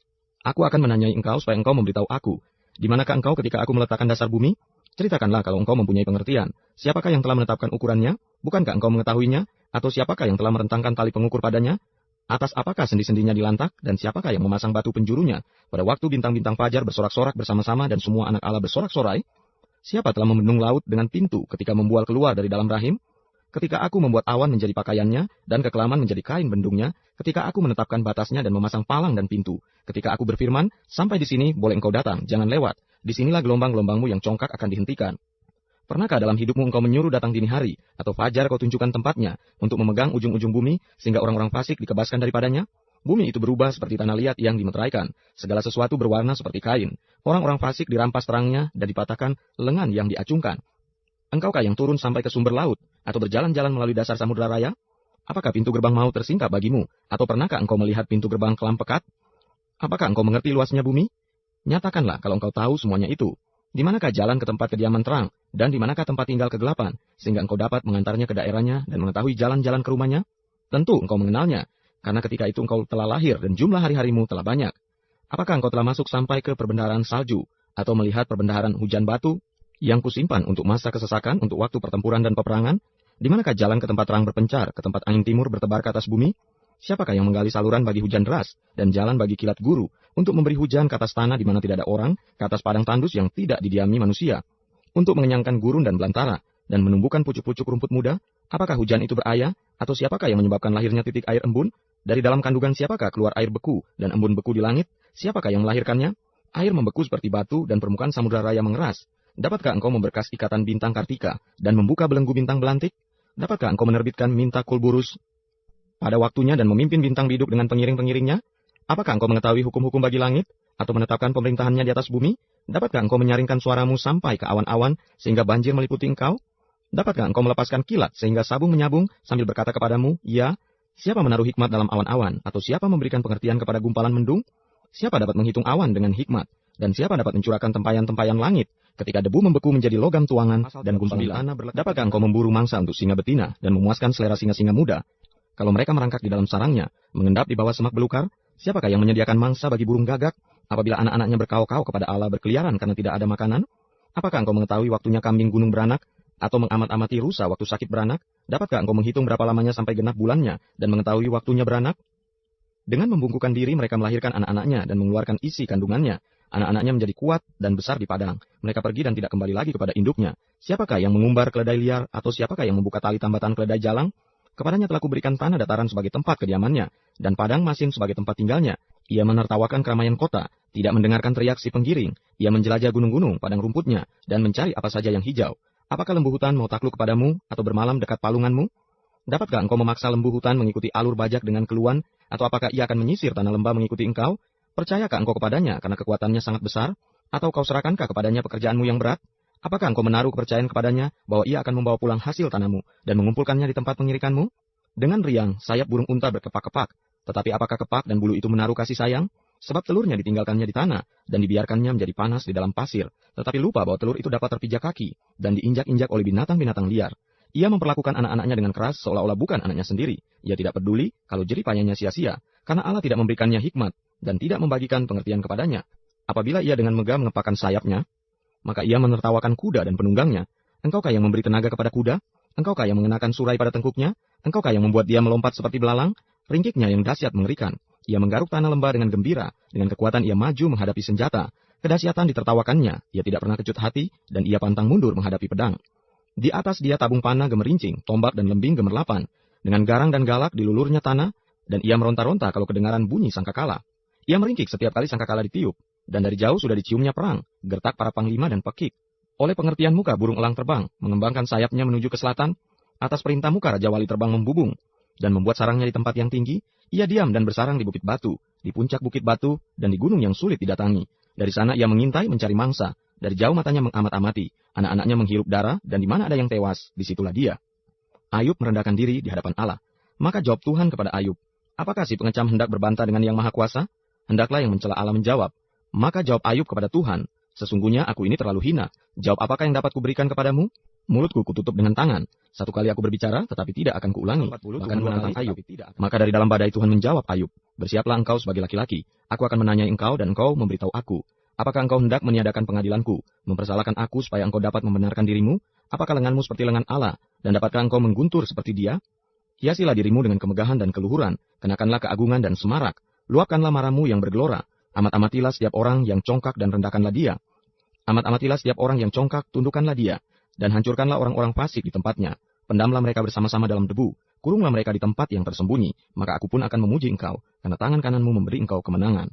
Aku akan menanyai engkau supaya engkau memberitahu aku. Di manakah engkau ketika aku meletakkan dasar bumi? Ceritakanlah kalau engkau mempunyai pengertian. Siapakah yang telah menetapkan ukurannya? Bukankah engkau mengetahuinya? Atau siapakah yang telah merentangkan tali pengukur padanya? Atas apakah sendi-sendinya dilantak? Dan siapakah yang memasang batu penjurunya? Pada waktu bintang-bintang fajar bersorak-sorak bersama-sama dan semua anak Allah bersorak-sorai? Siapa telah membendung laut dengan pintu ketika membual keluar dari dalam rahim? Ketika aku membuat awan menjadi pakaiannya, dan kekelaman menjadi kain bendungnya, ketika aku menetapkan batasnya dan memasang palang dan pintu, ketika aku berfirman, sampai di sini boleh engkau datang, jangan lewat, disinilah gelombang-gelombangmu yang congkak akan dihentikan. Pernahkah dalam hidupmu engkau menyuruh datang dini hari, atau fajar kau tunjukkan tempatnya, untuk memegang ujung-ujung bumi, sehingga orang-orang fasik dikebaskan daripadanya? Bumi itu berubah seperti tanah liat yang dimeteraikan, segala sesuatu berwarna seperti kain, orang-orang fasik dirampas terangnya, dan dipatahkan lengan yang diacungkan. Engkaukah yang turun sampai ke sumber laut, atau berjalan-jalan melalui dasar samudera raya? Apakah pintu gerbang maut tersingkap bagimu? Atau pernahkah engkau melihat pintu gerbang kelam pekat? Apakah engkau mengerti luasnya bumi? Nyatakanlah kalau engkau tahu semuanya itu. Di manakah jalan ke tempat kediaman terang, dan di manakah tempat tinggal kegelapan, sehingga engkau dapat mengantarnya ke daerahnya dan mengetahui jalan-jalan ke rumahnya? Tentu engkau mengenalnya, karena ketika itu engkau telah lahir dan jumlah hari-harimu telah banyak. Apakah engkau telah masuk sampai ke perbendaharaan salju, atau melihat perbendaharaan hujan batu, yang kusimpan untuk masa kesesakan, untuk waktu pertempuran dan peperangan? Di manakah jalan ke tempat terang berpencar, ke tempat angin timur bertebar ke atas bumi? Siapakah yang menggali saluran bagi hujan deras, dan jalan bagi kilat guru, untuk memberi hujan ke atas tanah di mana tidak ada orang, ke atas padang tandus yang tidak didiami manusia, untuk mengenyangkan gurun dan belantara, dan menumbuhkan pucuk-pucuk rumput muda? Apakah hujan itu berayah? Atau siapakah yang menyebabkan lahirnya titik air embun? Dari dalam kandungan siapakah keluar air beku dan embun beku di langit? Siapakah yang melahirkannya? Air membeku seperti batu dan permukaan samudra raya mengeras. Dapatkah engkau memberkas ikatan bintang Kartika dan membuka belenggu bintang belantik? Dapatkah engkau menerbitkan minta kulburus pada waktunya dan memimpin bintang biduk dengan pengiring-pengiringnya? Apakah engkau mengetahui hukum-hukum bagi langit atau menetapkan pemerintahannya di atas bumi? Dapatkah engkau menyaringkan suaramu sampai ke awan-awan sehingga banjir meliputi engkau? Dapatkah engkau melepaskan kilat sehingga sabung menyabung sambil berkata kepadamu, ya? Siapa menaruh hikmat dalam awan-awan? Atau siapa memberikan pengertian kepada gumpalan mendung? Siapa dapat menghitung awan dengan hikmat? Dan siapa dapat mencurahkan tempayan-tempayan langit ketika debu membeku menjadi logam tuangan dan gumpalan tanah berlekat? Dapatkah engkau memburu mangsa untuk singa betina dan memuaskan selera singa-singa muda? Kalau mereka merangkak di dalam sarangnya, mengendap di bawah semak belukar, siapakah yang menyediakan mangsa bagi burung gagak? Apabila anak-anaknya berkau-kau kepada Allah berkeliaran karena tidak ada makanan? Apakah engkau mengetahui waktunya kambing gunung beranak? Atau mengamat-amati rusa waktu sakit beranak? Dapatkah engkau menghitung berapa lamanya sampai genap bulannya dan mengetahui waktunya beranak? Dengan membungkukkan diri mereka melahirkan anak-anaknya dan mengeluarkan isi kandungannya. Anak-anaknya menjadi kuat dan besar di padang. Mereka pergi dan tidak kembali lagi kepada induknya. Siapakah yang mengumbar keledai liar atau siapakah yang membuka tali tambatan keledai jalang? Kepadanya telah kuberikan tanah dataran sebagai tempat kediamannya dan padang masin sebagai tempat tinggalnya. Ia menertawakan keramaian kota, tidak mendengarkan teriak si penggiring. Ia menjelajah gunung-gunung, padang rumputnya, dan mencari apa saja yang hijau. Apakah lembu hutan mau takluk kepadamu, atau bermalam dekat palunganmu? Dapatkah engkau memaksa lembu hutan mengikuti alur bajak dengan keluhan, atau apakah ia akan menyisir tanah lembah mengikuti engkau? Percayakah engkau kepadanya karena kekuatannya sangat besar? Atau kau serahkankah kepadanya pekerjaanmu yang berat? Apakah engkau menaruh kepercayaan kepadanya bahwa ia akan membawa pulang hasil tanahmu dan mengumpulkannya di tempat pengirikanmu? Dengan riang, sayap burung unta berkepak-kepak. Tetapi apakah kepak dan bulu itu menaruh kasih sayang? Sebab telurnya ditinggalkannya di tanah dan dibiarkannya menjadi panas di dalam pasir. Tetapi lupa bahwa telur itu dapat terpijak kaki dan diinjak-injak oleh binatang-binatang liar. Ia memperlakukan anak-anaknya dengan keras seolah-olah bukan anaknya sendiri. Ia tidak peduli kalau jerih payahnya sia-sia, karena Allah tidak memberikannya hikmat dan tidak membagikan pengertian kepadanya. Apabila ia dengan megah mengepakkan sayapnya, maka ia menertawakan kuda dan penunggangnya. Engkaukah yang memberi tenaga kepada kuda? Engkaukah yang mengenakan surai pada tengkuknya? Engkaukah yang membuat dia melompat seperti belalang? Ringkiknya yang dahsyat mengerikan. Ia menggaruk tanah lembah dengan gembira. Dengan kekuatan ia maju menghadapi senjata. Kedahsyatan ditertawakannya. Ia tidak pernah kecut hati, dan ia pantang mundur menghadapi pedang. Di atas dia tabung panah gemerincing, tombak dan lembing gemerlapan. Dengan garang dan galak dilulurnya tanah, dan ia meronta-ronta kalau kedengaran bunyi sangkakala. Ia meringkik setiap kali sangkakala ditiup, dan dari jauh sudah diciumnya perang, gertak para panglima dan pekik. Oleh pengertian muka burung elang terbang, mengembangkan sayapnya menuju ke selatan. Atas perintah muka Raja Wali terbang membubung, dan membuat sarangnya di tempat yang tinggi. Ia diam dan bersarang di bukit batu, di puncak bukit batu, dan di gunung yang sulit didatangi. Dari sana ia mengintai mencari mangsa. Dari jauh matanya mengamat-amati. Anak-anaknya menghirup darah, dan di mana ada yang tewas, disitulah dia. Ayub merendahkan diri di hadapan Allah. Maka jawab Tuhan kepada Ayub, apakah si pengecam hendak berbantah dengan Yang Maha Kuasa? Hendaklah yang mencela Allah menjawab. Maka jawab Ayub kepada Tuhan, sesungguhnya aku ini terlalu hina. Jawab apakah yang dapat kuberikan kepadamu? Mulutku kututup dengan tangan. Satu kali aku berbicara, tetapi tidak akan kuulangi. Bahkan menantang Ayub. Maka dari dalam badai Tuhan menjawab Ayub, bersiaplah engkau sebagai laki-laki. Aku akan menanyai engkau dan engkau memberitahu aku. Apakah engkau hendak meniadakan pengadilanku, mempersalahkan aku supaya engkau dapat membenarkan dirimu? Apakah lenganmu seperti lengan Allah, dan dapatkah engkau mengguntur seperti dia? Hiasilah dirimu dengan kemegahan dan keluhuran, kenakanlah keagungan dan semarak, luapkanlah marahmu yang bergelora, amat-amatilah setiap orang yang congkak dan rendahkanlah dia. Amat-amatilah setiap orang yang congkak, tundukkanlah dia, dan hancurkanlah orang-orang fasik di tempatnya. Pendamlah mereka bersama-sama dalam debu, kurunglah mereka di tempat yang tersembunyi, maka aku pun akan memuji engkau, karena tangan kananmu memberi engkau kemenangan.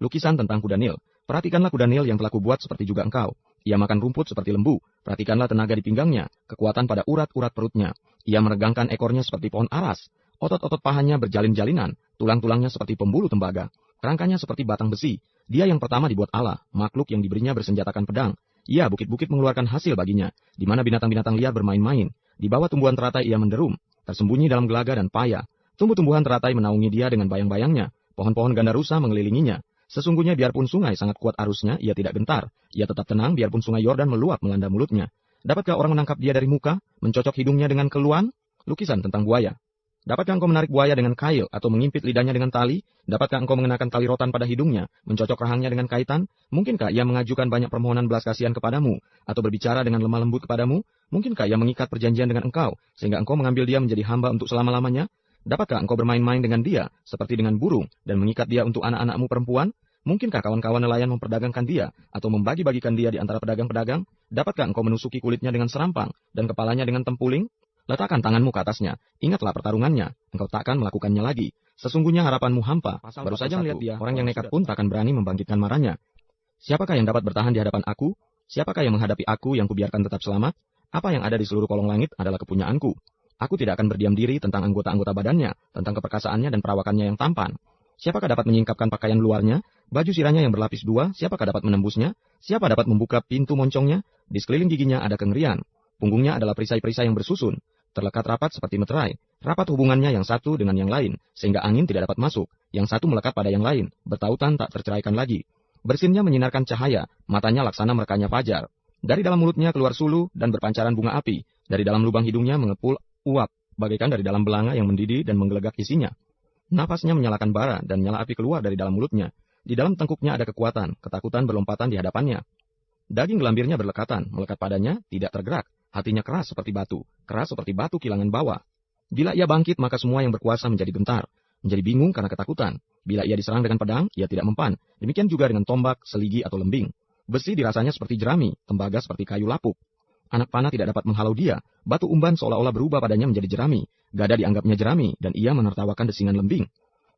Lukisan tentang kuda Nil. Perhatikanlah kuda Nil yang telah kubuat seperti juga engkau. Ia makan rumput seperti lembu. Perhatikanlah tenaga di pinggangnya, kekuatan pada urat-urat perutnya. Ia meregangkan ekornya seperti pohon aras. Otot-otot pahanya berjalin-jalinan, tulang-tulangnya seperti pembuluh tembaga. Kerangkanya seperti batang besi. Dia yang pertama dibuat Allah, makhluk yang diberinya bersenjatakan pedang. Ia bukit-bukit mengeluarkan hasil baginya, di mana binatang-binatang liar bermain-main. Di bawah tumbuhan teratai ia menderum, tersembunyi dalam gelaga dan paya. Tumbuh-tumbuhan teratai menaungi dia dengan bayang-bayangnya. Pohon-pohon gandarusa mengelilinginya. Sesungguhnya biarpun sungai sangat kuat arusnya, ia tidak gentar. Ia tetap tenang biarpun sungai Yordan meluap melanda mulutnya. Dapatkah orang menangkap dia dari muka, mencocok hidungnya dengan keluhan? Lukisan tentang buaya. Dapatkah engkau menarik buaya dengan kail atau mengimpit lidahnya dengan tali? Dapatkah engkau mengenakan tali rotan pada hidungnya, mencocok rahangnya dengan kaitan? Mungkinkah ia mengajukan banyak permohonan belas kasihan kepadamu atau berbicara dengan lemah lembut kepadamu? Mungkinkah ia mengikat perjanjian dengan engkau sehingga engkau mengambil dia menjadi hamba untuk selama-lamanya? Dapatkah engkau bermain-main dengan dia seperti dengan burung dan mengikat dia untuk anak-anakmu perempuan? Mungkinkah kawan-kawan nelayan memperdagangkan dia atau membagi-bagikan dia di antara pedagang-pedagang? Dapatkah engkau menusuki kulitnya dengan serampang dan kepalanya dengan tempuling? Letakkan tanganmu ke atasnya. Ingatlah pertarungannya. Engkau takkan melakukannya lagi. Sesungguhnya harapanmu hampa. Baru saja melihat dia, orang yang nekat pun takkan berani membangkitkan marahnya. Siapakah yang dapat bertahan di hadapan aku? Siapakah yang menghadapi aku yang kubiarkan tetap selamat? Apa yang ada di seluruh kolong langit adalah kepunyaanku. Aku tidak akan berdiam diri tentang anggota-anggota badannya, tentang keperkasaannya dan perawakannya yang tampan. Siapakah dapat menyingkapkan pakaian luarnya? Baju sirahnya yang berlapis dua, siapakah dapat menembusnya? Siapa dapat membuka pintu moncongnya? Di sekeliling giginya ada kengerian. Punggungnya adalah perisai-perisai yang bersusun. Terlekat rapat seperti meterai. Rapat hubungannya yang satu dengan yang lain, sehingga angin tidak dapat masuk. Yang satu melekat pada yang lain, bertautan tak terceraikan lagi. Bersinnya menyinarkan cahaya, matanya laksana merekanya fajar. Dari dalam mulutnya keluar sulu dan berpancaran bunga api. Dari dalam lubang hidungnya mengepul uap, bagaikan dari dalam belanga yang mendidih dan menggelegak isinya. Nafasnya menyalakan bara dan nyala api keluar dari dalam mulutnya. Di dalam tengkuknya ada kekuatan, ketakutan berlompatan di hadapannya. Daging gelambirnya berlekatan, melekat padanya, tidak tergerak. Hatinya keras seperti batu kilangan bawah. Bila ia bangkit, maka semua yang berkuasa menjadi gentar, menjadi bingung karena ketakutan. Bila ia diserang dengan pedang, ia tidak mempan. Demikian juga dengan tombak, seligi atau lembing. Besi dirasanya seperti jerami, tembaga seperti kayu lapuk. Anak panah tidak dapat menghalau dia. Batu umban seolah-olah berubah padanya menjadi jerami. Gada dianggapnya jerami, dan ia menertawakan desingan lembing.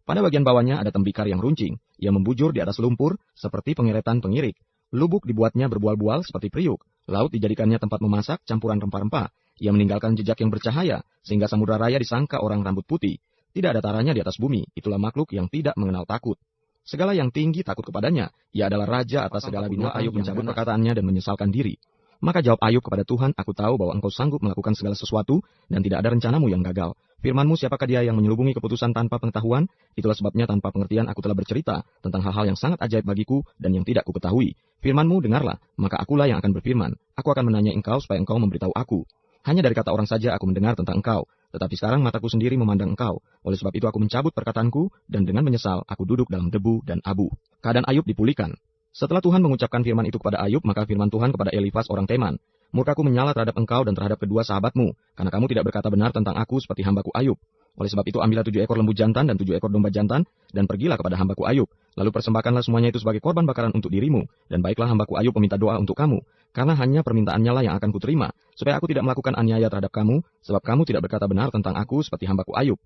Pada bagian bawahnya ada tembikar yang runcing. Ia membujur di atas lumpur, seperti pengeretan pengirik. Lubuk dibuatnya berbual-bual seperti periuk. Laut dijadikannya tempat memasak campuran rempah-rempah. Ia meninggalkan jejak yang bercahaya, sehingga samudra raya disangka orang rambut putih. Tidak ada taranya di atas bumi, itulah makhluk yang tidak mengenal takut. Segala yang tinggi takut kepadanya. Ia adalah raja atas segala binatang. Ayub mencabut perkataannya dan menyesalkan diri. Maka jawab Ayub kepada Tuhan, aku tahu bahwa engkau sanggup melakukan segala sesuatu, dan tidak ada rencanamu yang gagal. Firmanmu, siapakah dia yang menyelubungi keputusan tanpa pengetahuan? Itulah sebabnya tanpa pengertian aku telah bercerita tentang hal-hal yang sangat ajaib bagiku dan yang tidak kuketahui. Firmanmu, dengarlah, maka akulah yang akan berfirman. Aku akan menanya engkau supaya engkau memberitahu aku. Hanya dari kata orang saja aku mendengar tentang engkau, tetapi sekarang mataku sendiri memandang engkau. Oleh sebab itu aku mencabut perkataanku, dan dengan menyesal aku duduk dalam debu dan abu. Keadaan Ayub dipulihkan. Setelah Tuhan mengucapkan firman itu kepada Ayub, maka firman Tuhan kepada Elifas orang Teman. Murkaku menyala terhadap engkau dan terhadap kedua sahabatmu, karena kamu tidak berkata benar tentang aku seperti hambaku Ayub. Oleh sebab itu ambillah 7 ekor lembu jantan dan 7 ekor domba jantan, dan pergilah kepada hambaku Ayub. Lalu persembahkanlah semuanya itu sebagai korban bakaran untuk dirimu, dan baiklah hambaku Ayub meminta doa untuk kamu, karena hanya permintaannya lah yang akan kuterima, supaya aku tidak melakukan aniaya terhadap kamu, sebab kamu tidak berkata benar tentang aku seperti hambaku Ayub.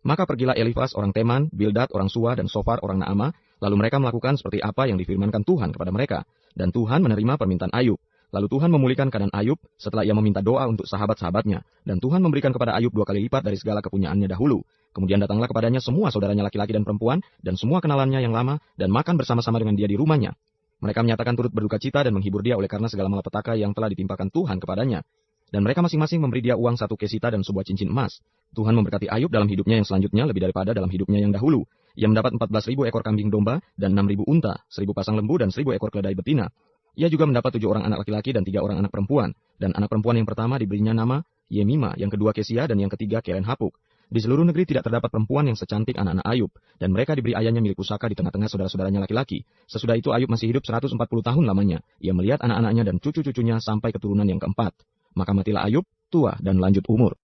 Maka pergilah Elifas orang Teman, Bildad orang Suwa, dan Sofar orang Naama, lalu mereka melakukan seperti apa yang difirmankan Tuhan kepada mereka. Dan Tuhan menerima permintaan Ayub. Lalu Tuhan memulihkan keadaan Ayub setelah ia meminta doa untuk sahabat-sahabatnya. Dan Tuhan memberikan kepada Ayub 2 kali lipat dari segala kepunyaannya dahulu. Kemudian datanglah kepadanya semua saudaranya laki-laki dan perempuan, dan semua kenalannya yang lama, dan makan bersama-sama dengan dia di rumahnya. Mereka menyatakan turut berduka cita dan menghibur dia oleh karena segala malapetaka yang telah ditimpakan Tuhan kepadanya. Dan mereka masing-masing memberi dia uang 1 kesita dan sebuah cincin emas. Tuhan memberkati Ayub dalam hidupnya yang selanjutnya lebih daripada dalam hidupnya yang dahulu. Ia mendapat 14.000 ekor kambing domba dan 6.000 unta, 1.000 pasang lembu dan 1.000 ekor keledai betina. Ia juga mendapat 7 orang anak laki-laki dan 3 orang anak perempuan. Dan anak perempuan yang pertama diberinya nama Yemima, yang kedua Kesia, dan yang ketiga Keren Hapuk. Di seluruh negeri tidak terdapat perempuan yang secantik anak-anak Ayub. Dan mereka diberi ayahnya milik pusaka di tengah-tengah saudara-saudaranya laki-laki. Sesudah itu Ayub masih hidup 140 tahun lamanya. Ia melihat anak-anaknya dan cucu-cucunya sampai keturunan yang keempat. Maka matilah Ayub, tua dan lanjut umur.